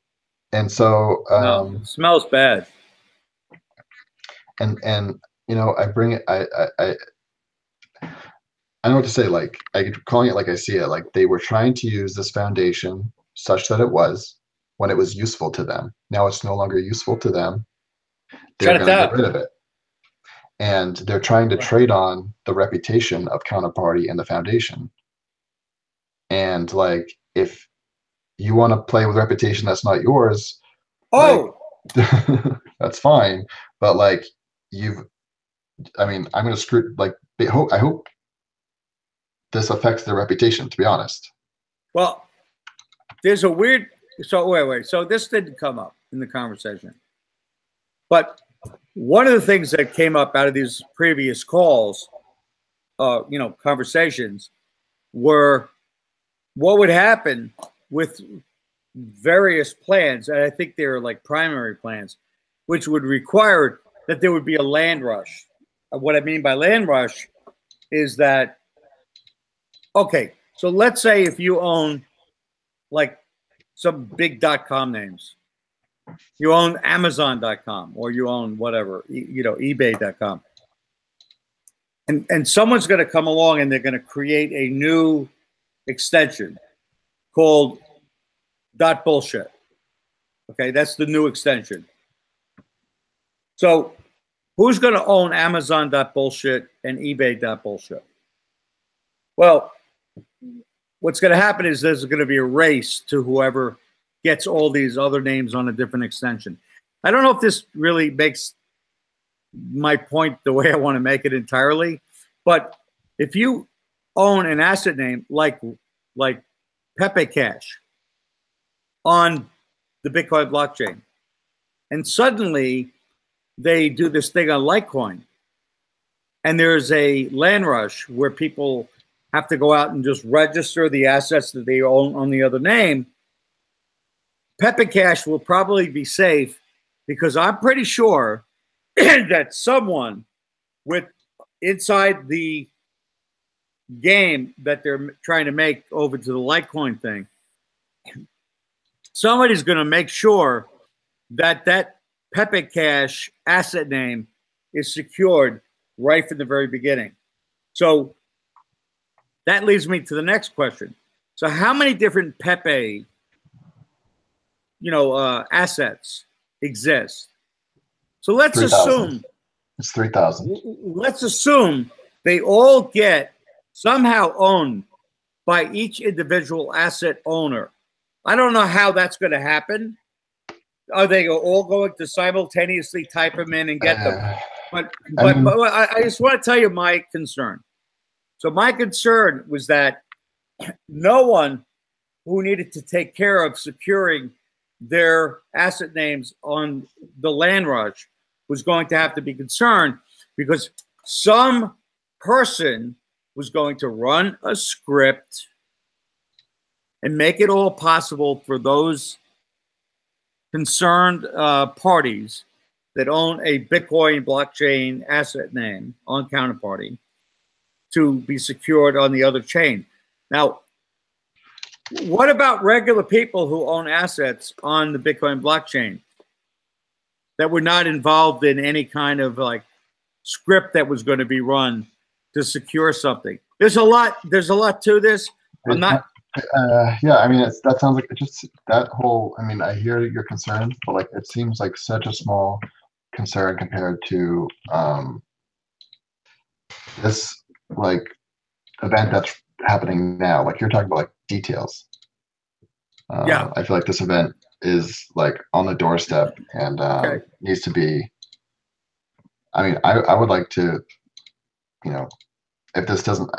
And so no, it smells bad. And I bring it. I know what to say. Like calling it like I see it. Like they were trying to use this foundation such that it was when it was useful to them. Now it's no longer useful to them. They're going to get rid of it, and they're trying to trade on the reputation of Counterparty and the foundation. And like, if you want to play with reputation that's not yours, that's fine. But like, I'm going to screw. Like, I hope this affects their reputation, to be honest. Well, there's a weird. So wait. So this didn't come up in the conversation, but one of the things that came up out of these previous calls, conversations, were what would happen with various plans, and I think they were like primary plans, which would require that there would be a land rush. What I mean by land rush is that, okay, so let's say if you own like some big .com names, you own Amazon.com or you own whatever, eBay.com. And someone's going to come along and they're going to create a new extension called .bullshit. Okay, that's the new extension. So who's going to own Amazon.bullshit and eBay.bullshit? Well, what's going to happen is there's going to be a race to whoever gets all these other names on a different extension. I don't know if this really makes my point the way I want to make it entirely, but if you own an asset name like Pepe Cash on the Bitcoin blockchain, and suddenly they do this thing on Litecoin, and there's a land rush where people have to go out and just register the assets that they own on the other name, Pepe Cash will probably be safe, because I'm pretty sure that someone with inside the game that they're trying to make over to the Litecoin thing, somebody's going to make sure that that Pepe Cash asset name is secured right from the very beginning. So that leads me to the next question. So how many different Pepe, assets exist? So let's 3, assume it's 3,000. Let's assume they all get somehow owned by each individual asset owner. I don't know how that's going to happen. Are they all going to simultaneously type them in and get them? But I just want to tell you my concern. So my concern was that no one who needed to take care of securing their asset names on the land rush was going to have to be concerned, because some person was going to run a script and make it all possible for those concerned parties that own a Bitcoin blockchain asset name on Counterparty to be secured on the other chain. Now, what about regular people who own assets on the Bitcoin blockchain that were not involved in any kind of like script that was going to be run to secure something? There's a lot to this. I'm not. Yeah, I mean, that sounds like just that whole. I mean, I hear your concern, but like it seems like such a small concern compared to this like event that's happening now. Like you're talking about like details. Yeah, I feel like this event is like on the doorstep and needs to be. I mean, I would like to, if this doesn't.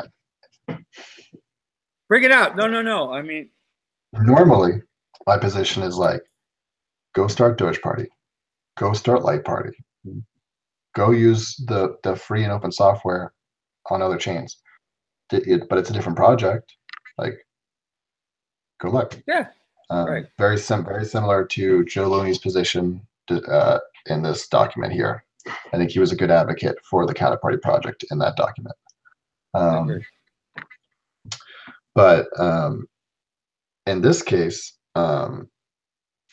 Bring it out. No. I mean, normally my position is like, go start Doge Party, go start Light Party, go use the free and open software on other chains. But it's a different project. Like, go look. Yeah. Right. Very similar to Joe Looney's position in this document here. I think he was a good advocate for the Counterparty project in that document. But in this case,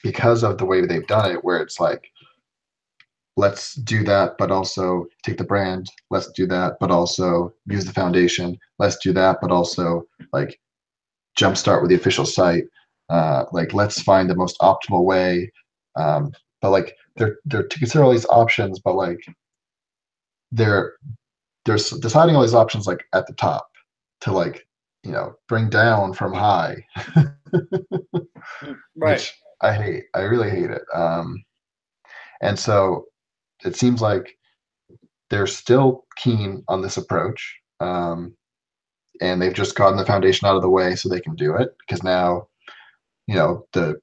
because of the way they've done it, where it's like, let's do that, but also take the brand. Let's do that, but also use the foundation. Let's do that, but also like jumpstart with the official site. Like, let's find the most optimal way. But like, they're to consider all these options, but like, they're deciding all these options like at the top to like, bring down from high. Right. Which I hate. I really hate it. And so it seems like they're still keen on this approach. and they've just gotten the foundation out of the way so they can do it, because now, the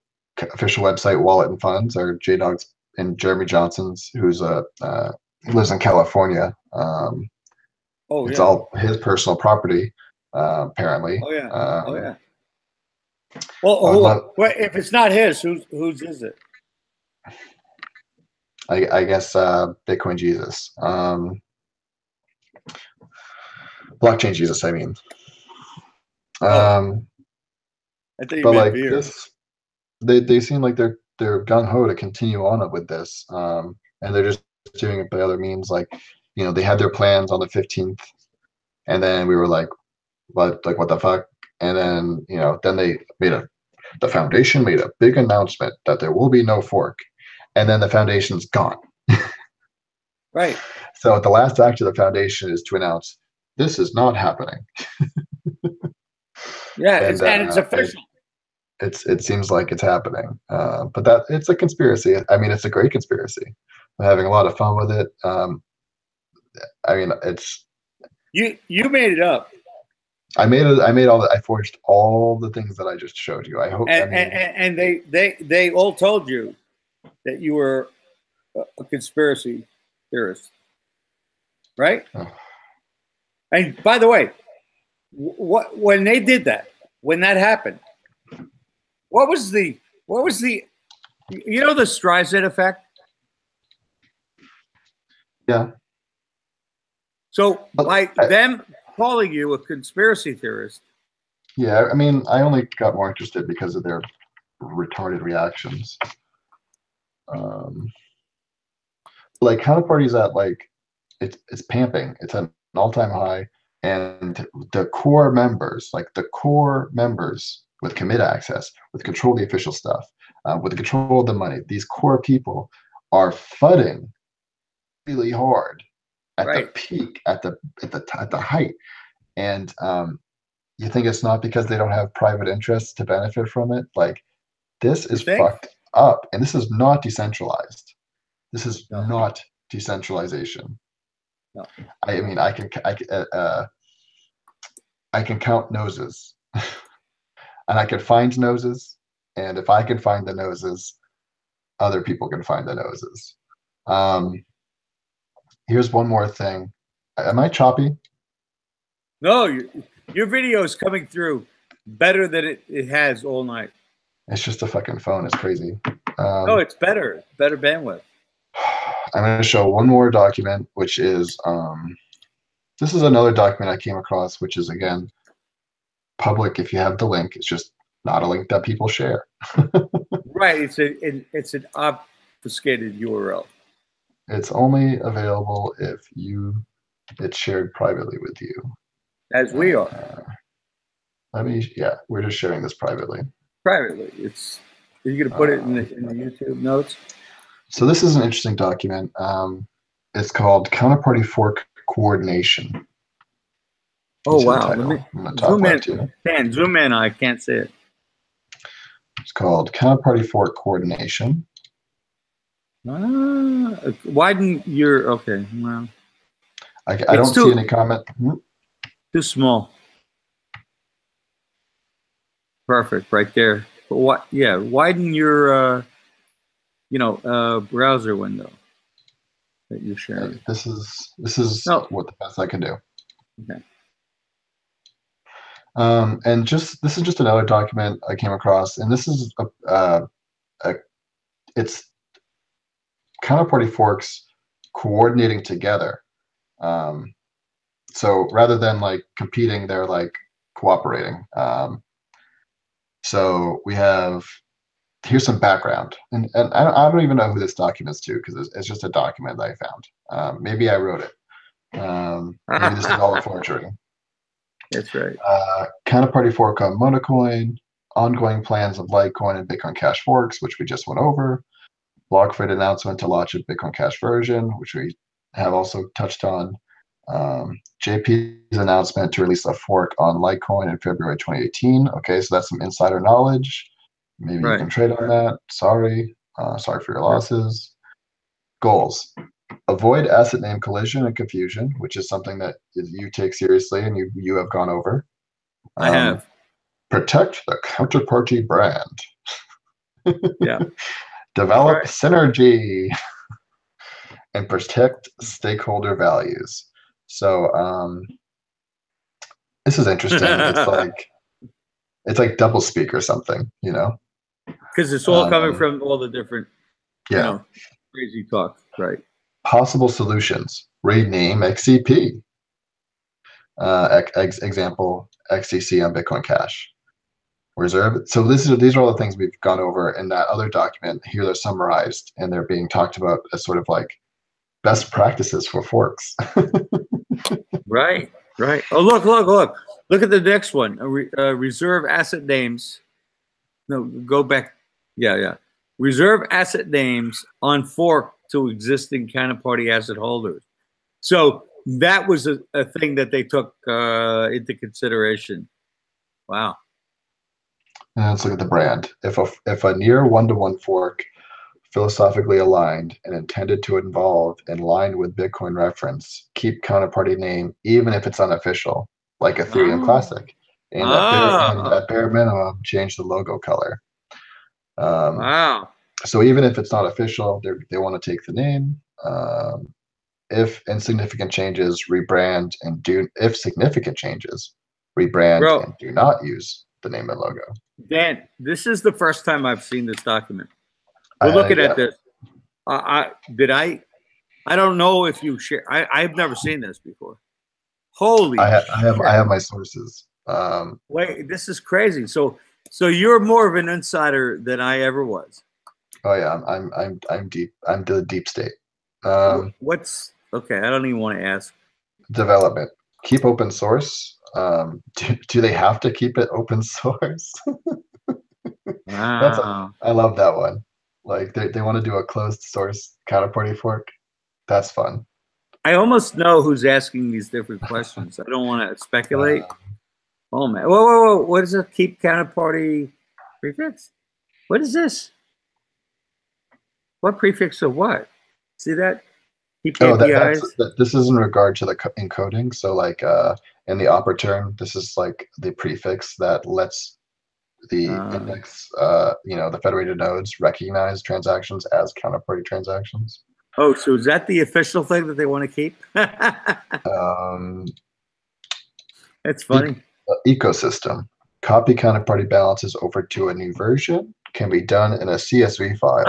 official website, wallet, and funds are JDog's and Jeremy Johnson's, who's he lives in California. Oh it's yeah. all his personal property, apparently. Oh yeah. Oh yeah. Well, if it's not his, whose is it? I guess Bitcoin Jesus, blockchain Jesus. I mean, I think you but meant like beer. this, they seem like they're gung ho to continue on with this, and they're just doing it by other means. Like, they had their plans on the 15th, and then we were like, what the fuck? And then then they the foundation made a big announcement that there will be no fork, and then the foundation's gone. Right. So the last act of the foundation is to announce this is not happening. Yeah, and it's official. It seems like it's happening, but that it's a conspiracy. I mean, it's a great conspiracy. I'm having a lot of fun with it. I mean, it's you made it up. I made it. I forged all the things that I just showed you. I hope. And they all told you that you were a conspiracy theorist, right? Oh. And by the way, when they did that, when that happened, what was the the Streisand effect? Yeah. So by them calling you a conspiracy theorist. Yeah, I mean, I only got more interested because of their retarded reactions. Like Counterparty's at it's pamping. It's at an all-time high, and the core members, with commit access, with control of the official stuff, with the control of the money, these core people are fudding really hard at the peak, at the height, and you think it's not because they don't have private interests to benefit from it? Like, this is fucked up, and this is not decentralized. This is not decentralization. No. I mean, I can count noses, and I can find noses, and if I can find the noses, other people can find the noses. Here's one more thing. Am I choppy? No, your video is coming through better than it has all night. It's just a fucking phone. It's crazy. No, it's better. Better bandwidth. I'm going to show one more document, which is this is another document I came across, which is, again, public if you have the link. It's just not a link that people share. Right. It's an obfuscated URL. It's only available if it's shared privately with you. As we are. We're just sharing this privately. Privately. Are you going to put it in the YouTube notes? So this is an interesting document. It's called Counterparty Fork Coordination. Oh, wow. Zoom in. Dan, zoom in. I can't see it. It's called Counterparty Fork Coordination. Widen your... Okay. Well, I don't see any comment. Too small. Perfect. Right there. But what? Yeah. Widen your... browser window that you're sharing. This is what the best I can do. Okay. And this is just another document I came across, and this is it's Counterparty forks coordinating together. So rather than competing, they're cooperating. So we have. Here's some background, and I don't even know who this document's to, because it's just a document that I found. Maybe I wrote it. Maybe this is all a forgery. That's right. Counterparty fork on Monocoin, ongoing plans of Litecoin and Bitcoin Cash forks, which we just went over. BlockFit announcement to launch a Bitcoin Cash version, which we have also touched on. JP's announcement to release a fork on Litecoin in February 2018. Okay, so that's some insider knowledge. Maybe you can trade on that. Sorry for your losses. Goals. Avoid asset name collision and confusion, which is something that you take seriously and you have gone over. I have. Protect the counterparty brand. Yeah. Develop Right. synergy and protect stakeholder values. So this is interesting. It's like double speak or something, you know? Because it's all coming from all the different, yeah. you know, crazy talk, right? Possible solutions. Rename XCP. Example, XCC on Bitcoin Cash. Reserve. So these are all the things we've gone over in that other document. Here they're summarized and they're being talked about as sort of like best practices for forks. Right, right. Oh, look at the next one. Reserve asset names. No, go back. Yeah. Reserve asset names on fork to existing counterparty asset holders. So that was a thing that they took into consideration. Wow. And let's look at the brand. If a near one-to-one fork, philosophically aligned and intended to involve in line with Bitcoin reference, keep counterparty name even if it's unofficial, like Ethereum Classic. And at bare minimum, change the logo color. Wow. So even if it's not official, they want to take the name. If insignificant changes, rebrand, and if significant changes, rebrand and do not use the name and logo. Dan, this is the first time I've seen this document. We're looking at this. I don't know if you share. I've never seen this before. Holy! I have my sources. Wait, this is crazy. So you're more of an insider than I ever was. Oh yeah, I'm deep. I'm the deep state. What's okay? I don't even want to ask. Development. Keep open source. Do they have to keep it open source? Wow. I love that one. Like they want to do a closed source counterparty fork. That's fun. I almost know who's asking these different questions. I don't want to speculate. Oh man! Whoa! What is a keep counterparty prefix? What is this? What prefix of what? See that? Keep KPIs. This is in regard to the encoding. So like in the opera term, this is like the prefix that lets the index, the federated nodes recognize transactions as counterparty transactions. Oh, so is that the official thing that they want to keep? That's funny. Ecosystem. Copy counterparty balances over to a new version can be done in a CSV file.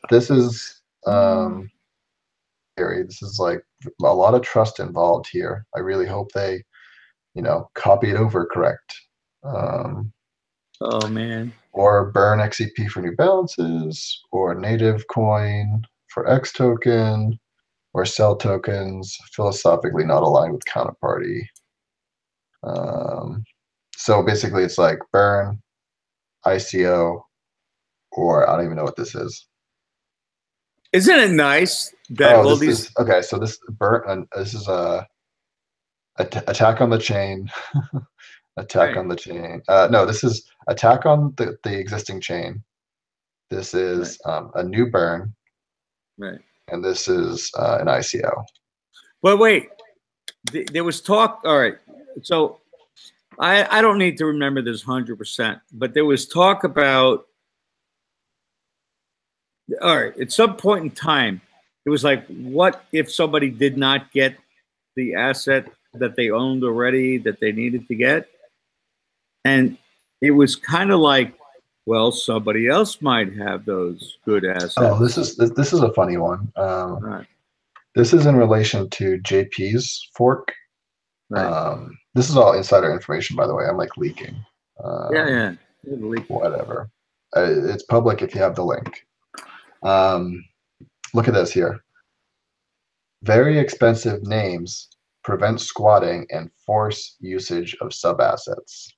This is scary. This is like a lot of trust involved here. I really hope they, copy it over correct. Oh man. Or burn XCP for new balances, or native coin for X token, or sell tokens philosophically not aligned with counterparty. So basically it's like burn, ICO, or I don't even know what this is. Isn't it nice that all these? Okay, so this burn. This is a attack on the chain. Attack on the chain. No, this is attack on the existing chain. This is a new burn. Right. And this is an ICO. But wait, there was talk. All right, so I don't need to remember this 100%, but there was talk about. All right, at some point in time, it was like, what if somebody did not get the asset that they owned already that they needed to get? And it was kind of like, well, somebody else might have those good assets. Oh, this is a funny one. Right. This is in relation to JP's fork. Right. This is all insider information, by the way. I'm like leaking. Yeah. Whatever. It's public if you have the link. Look at this here. Very expensive names prevent squatting and force usage of sub-assets.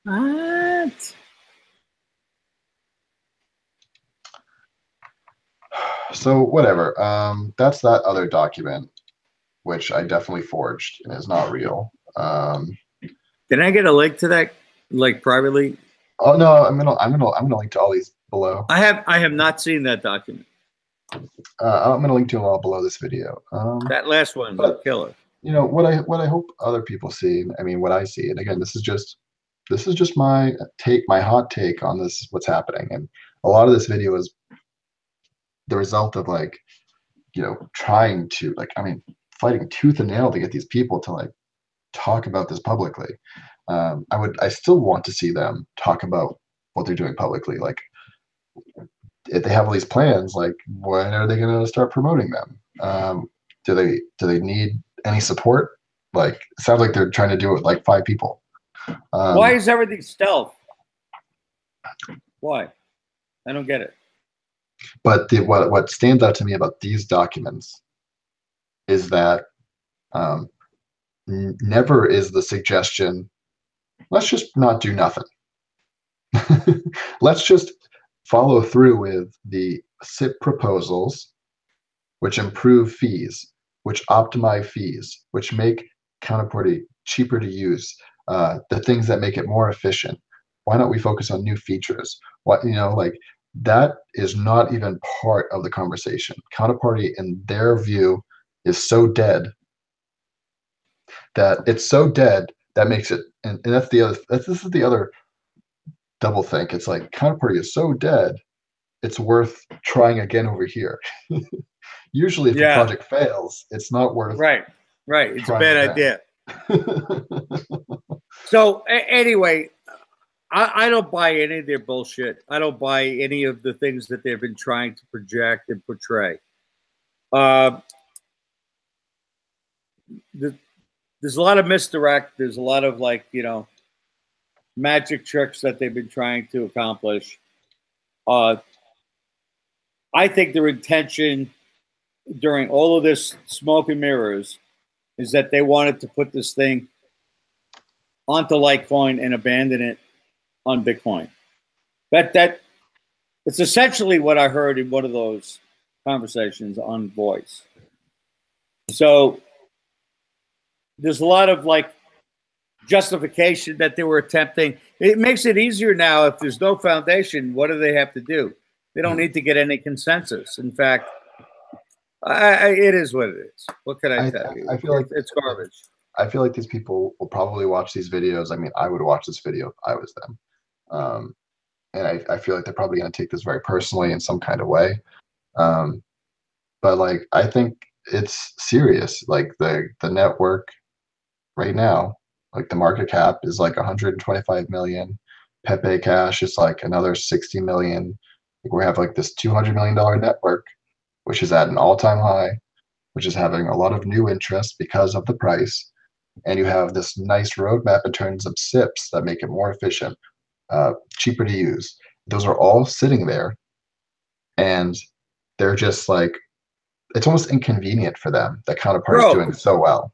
What? So whatever. That's that other document, which I definitely forged and is not real. Can I get a link to that, like privately? Oh no, I'm gonna link to all these below. I have not seen that document. I'm going to link to them all below this video. That last one's a But killer. you know what I hope other people see. I mean, what I see, and again, this is just my take, my hot take on this, what's happening. And a lot of this video is the result of like, you know, trying to like, I mean, fighting tooth and nail to get these people to like talk about this publicly. I still want to see them talk about what they're doing publicly. Like, if they have all these plans, like, when are they going to start promoting them? Do they need any support? Like, it sounds like they're trying to do it with like 5 people. Why is everything stealth? Why? I don't get it. But what stands out to me about these documents is that never is the suggestion, let's just not do nothing. Let's just follow through with the SIP proposals, which improve fees, which optimize fees, which make Counterparty cheaper to use, the things that make it more efficient. Why don't we focus on new features? What, you know, like, that is not even part of the conversation. Counterparty, in their view, is so dead that it's so dead that makes it, and that's the other, this is the other double think. It's like, Counterparty is so dead, it's worth trying again over here. Usually if the project fails, it's not worth right. It's a bad idea. So anyway, I don't buy any of their bullshit. I don't buy any of the things that they've been trying to project and portray. There's a lot of misdirect. There's a lot of, like, you know, magic tricks that they've been trying to accomplish. I think their intention during all of this smoke and mirrors is that they wanted to put this thing onto Litecoin and abandon it on Bitcoin. That it's essentially what I heard in one of those conversations on Voice. So there's a lot of like justification that they were attempting. It makes it easier now. If there's no foundation, what do they have to do? They don't need to get any consensus. In fact, it is what it is. What can I tell you? I feel like it's garbage. I feel like these people will probably watch these videos. I mean, I would watch this video if I was them. And I feel like they're probably going to take this very personally in some kind of way. But like, I think it's serious. Like, the network right now, like, the market cap is like 125 million. Pepe Cash is like another 60 million. We have like this $200 million network, which is at an all-time high, which is having a lot of new interest because of the price. And you have this nice roadmap in terms of SIPs that make it more efficient, cheaper to use. Those are all sitting there, and they're just like, it's almost inconvenient for them that Counterparty is doing so well.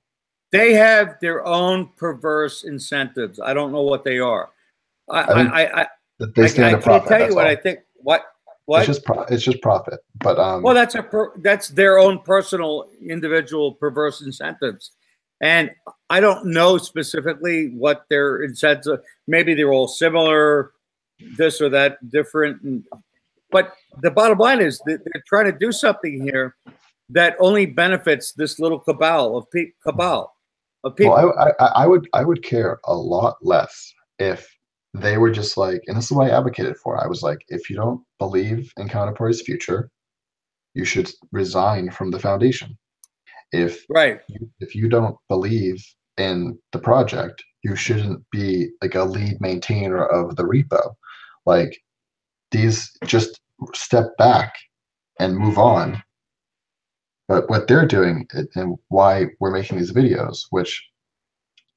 They have their own perverse incentives. I don't know what they are. I can't tell you what I think. What? It's just profit. But well, that's their own personal, individual perverse incentives. And I don't know specifically what their incentives. Maybe they're all similar, this or that, different. But the bottom line is that they're trying to do something here that only benefits this little cabal of people. Well, I would care a lot less if they were just like, and this is what I advocated for. I was like, if you don't believe in Counterparty's future, you should resign from the foundation. If you don't believe in the project, you shouldn't be like a lead maintainer of the repo. Like, these, just step back and move on. But what they're doing, and why we're making these videos, which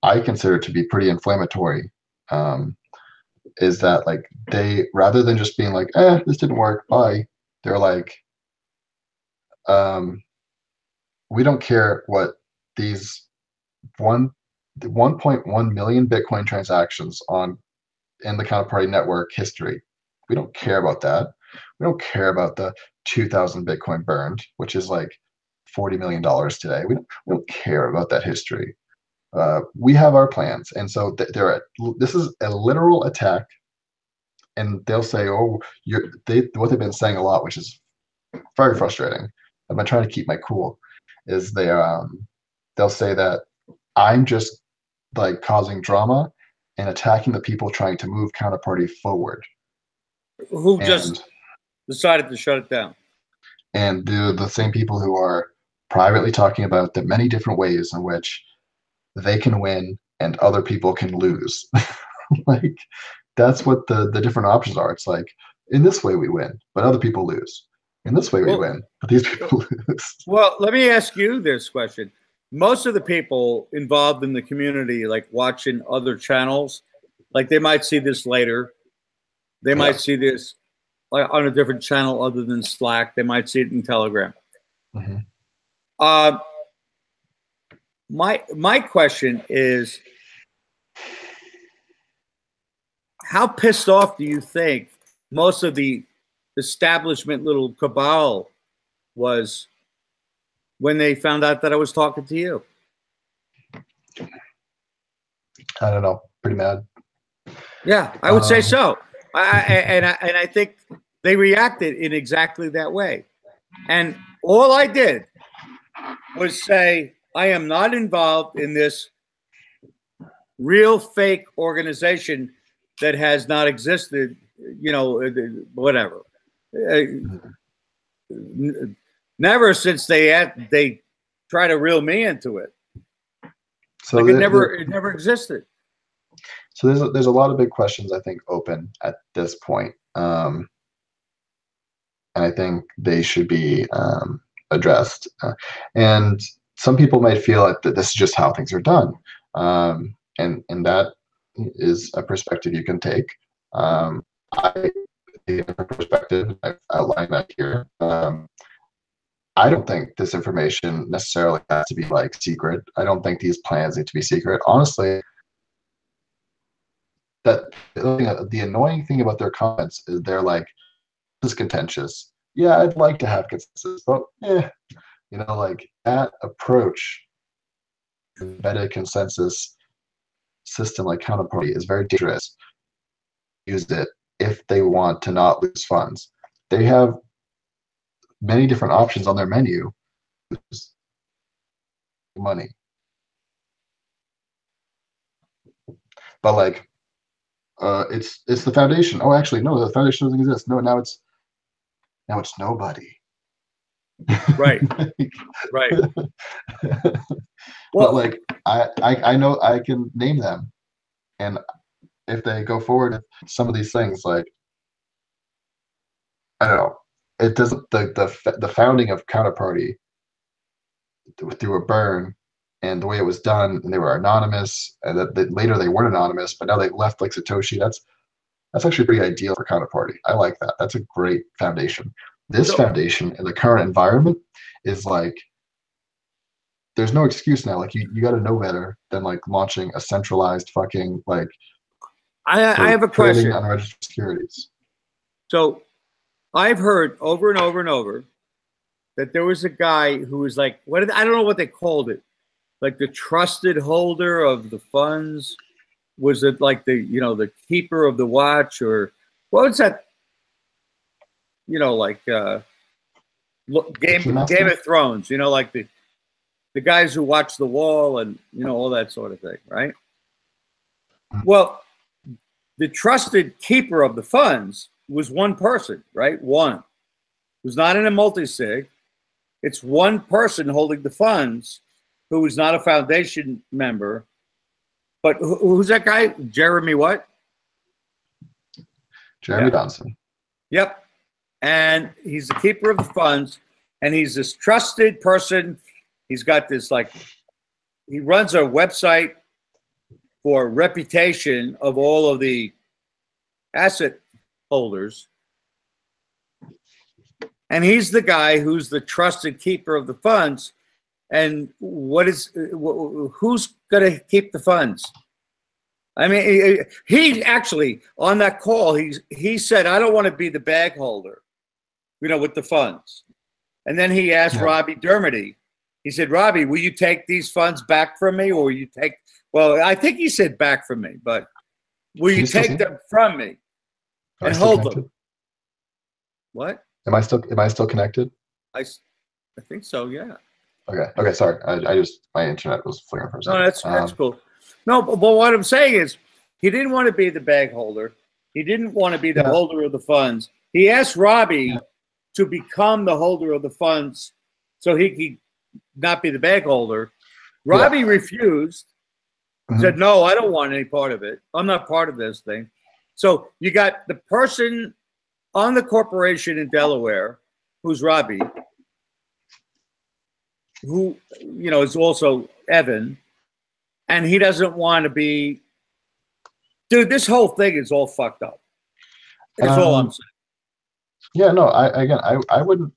I consider to be pretty inflammatory, is that, like, they, rather than just being like, this didn't work, bye, they're like, we don't care what these 1.1 million Bitcoin transactions in the Counterparty network history. We don't care about that. We don't care about the 2,000 Bitcoin burned, which is like $40 million today. We don't care about that history. We have our plans, and so this is a literal attack. And they'll say, "Oh, what they've been saying a lot, which is very frustrating. I've been trying to keep my cool. Is they'll say that I'm just like causing drama and attacking the people trying to move Counterparty forward. Who just decided to shut it down? And the same people who are privately talking about the many different ways in which they can win and other people can lose. Like that's what the different options are. It's like in this way we win, but other people lose. In this way we win, but these people lose. Well, let me ask you this question. Most of the people involved in the community, like watching other channels, like they might see this later. They might see this like on a different channel other than Slack. They might see it in Telegram. Mm-hmm. My question is, how pissed off do you think most of the establishment little cabal was when they found out that I was talking to you? I don't know. Pretty mad. Yeah, I would say so. I think they reacted in exactly that way. And all I did was say, I am not involved in this real fake organization that has not existed, you know, whatever. Never since they try to reel me into it. So like it never existed. So there's a lot of big questions I think open at this point, and I think they should be addressed. And some people might feel like that this is just how things are done, and that is a perspective you can take. I take a perspective. I've outlined that here. I don't think this information necessarily has to be like secret. I don't think these plans need to be secret. Honestly, that the annoying thing about their comments is they're like, this is contentious. Yeah, I'd like to have consensus, but you know, like that approach, embedded consensus system like Counterparty is very dangerous. Use it if they want to not lose funds. They have many different options on their menu. Money, but like, it's the foundation. Oh, actually, no, the foundation doesn't exist. No, now it's nobody. Right. Right. Well, but like I know I can name them, and if they go forward with some of these things, like I don't know, it doesn't the founding of Counterparty through a burn and the way it was done, and they were anonymous, and that later they weren't anonymous, but now they left like Satoshi. That's actually pretty ideal for Counterparty. I like that. That's a great foundation. This foundation in the current environment is like, there's no excuse now. Like you got to know better than like launching a centralized fucking like. I have a question. Unregistered securities. So, I've heard over and over and over that there was a guy who was like, I don't know what they called it, like the trusted holder of the funds. Was it like the keeper of the watch, or what was that? You know, like Game of Thrones. You know, like the guys who watch the wall and all that sort of thing, right? Well, the trusted keeper of the funds was one person, right? One. It was not in a multi-sig. It's one person holding the funds who is not a foundation member. But who's that guy? Jeremy what? Jeremy Johnson. Yep. And he's the keeper of the funds, and he's this trusted person. He's got this he runs a website for reputation of all of the asset holders. And he's the guy who's the trusted keeper of the funds. And who's going to keep the funds? I mean, he actually, on that call, he said, I don't want to be the bag holder, with the funds. And then he asked Robbie Dermody, he said, Robbie, will you take these funds back from me? Or will you take, well, I think he said back from me, but will you take them from me and hold them? What? Am I still connected? I think so. Yeah. Okay. Okay. Sorry. I just my internet was flickering for a No, second. that's cool. No, but what I'm saying is, he didn't want to be the bag holder. He didn't want to be the holder of the funds. He asked Robbie to become the holder of the funds so he could not be the bag holder. Robbie refused. Said, no, I don't want any part of it. I'm not part of this thing. So you got the person on the corporation in Delaware, who's Robbie, who, you know, is also Evan, and he doesn't want to be. Dude, this whole thing is all fucked up. That's all I'm saying. Yeah, no, I wouldn't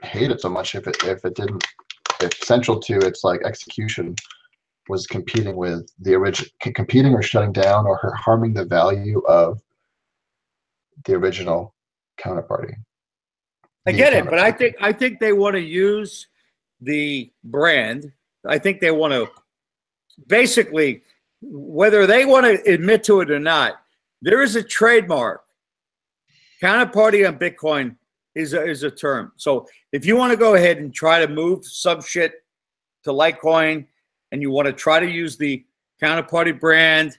hate it so much if central to its like execution was competing with the original, competing or shutting down or harming the value of the original Counterparty. I get it, but I think they want to use the brand. I think they want to basically, whether they want to admit to it or not, there is a trademark. Counterparty on Bitcoin is a term. So if you want to go ahead and try to move some shit to Litecoin, and you want to try to use the Counterparty brand,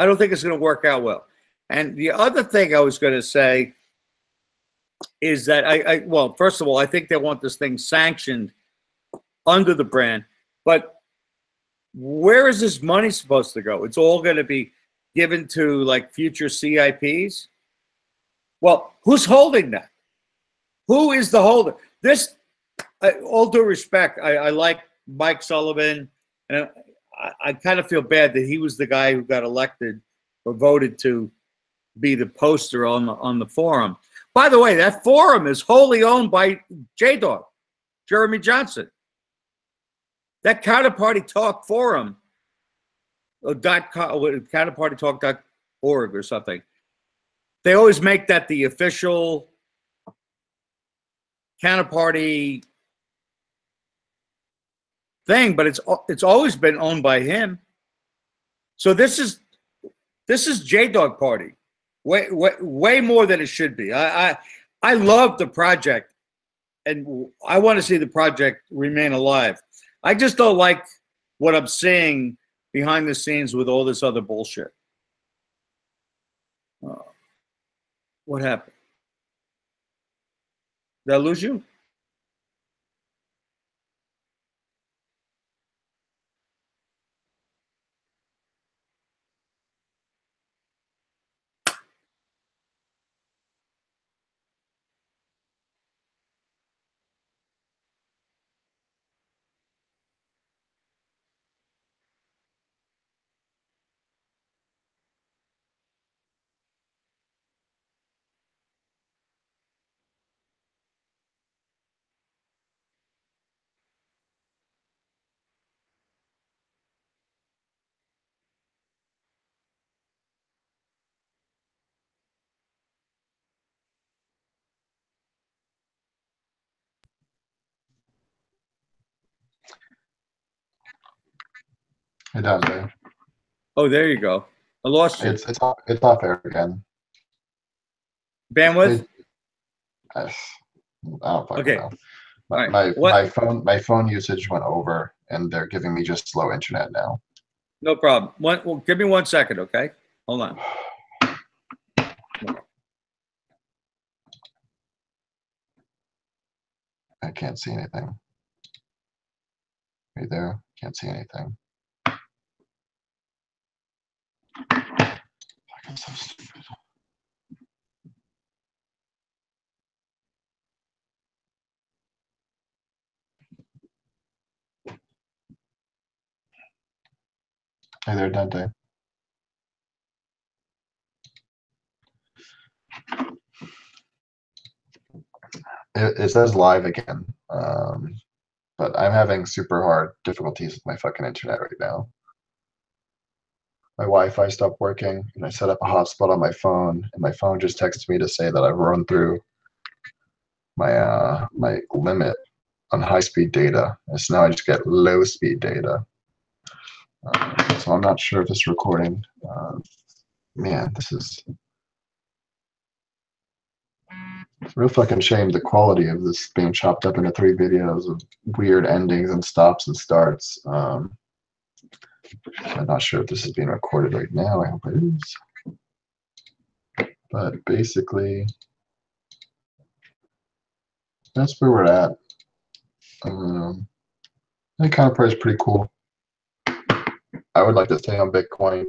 I don't think it's going to work out well. And the other thing I was going to say is that well, first of all, I think they want this thing sanctioned under the brand, but where is this money supposed to go? It's all going to be given to like future CIPs. Well, who's holding that? Who is the holder? This, all due respect, I like Mike Sullivan, and I kind of feel bad that he was the guy who got elected or voted to be the poster on the forum. By the way, that forum is wholly owned by J-Dog, Jeremy Johnson. That Counterparty Talk forum, counterpartytalk.org or something, they always make that the official Counterparty thing, but it's always been owned by him. So this is J-Dog Party, way more than it should be. I love the project, and I want to see the project remain alive. I just don't like what I'm seeing behind the scenes with all this other bullshit. What happened? Did I lose you? It does, man. Oh, there you go. I lost you. It's off air again. Bandwidth? I don't fucking know. My phone usage went over, and they're giving me just slow internet now. No problem. Well, give me 1 second, okay? Hold on. I can't see anything. Right there, can't see anything. Fucking so stupid. Hey there, Dante. It says live again, but I'm having super hard difficulties with my fucking internet right now. My Wi-Fi stopped working, and I set up a hotspot on my phone, and my phone just texted me to say that I've run through my my limit on high-speed data, and so now I just get low-speed data. So I'm not sure if this recording. Man, this is. It's a real fucking shame the quality of this being chopped up into 3 videos of weird endings and stops and starts. I'm not sure if this is being recorded right now. I hope it is. But basically, that's where we're at. I think Counterparty is pretty cool. I would like to stay on Bitcoin.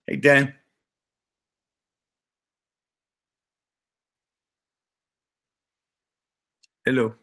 Hey, Dan. Hello.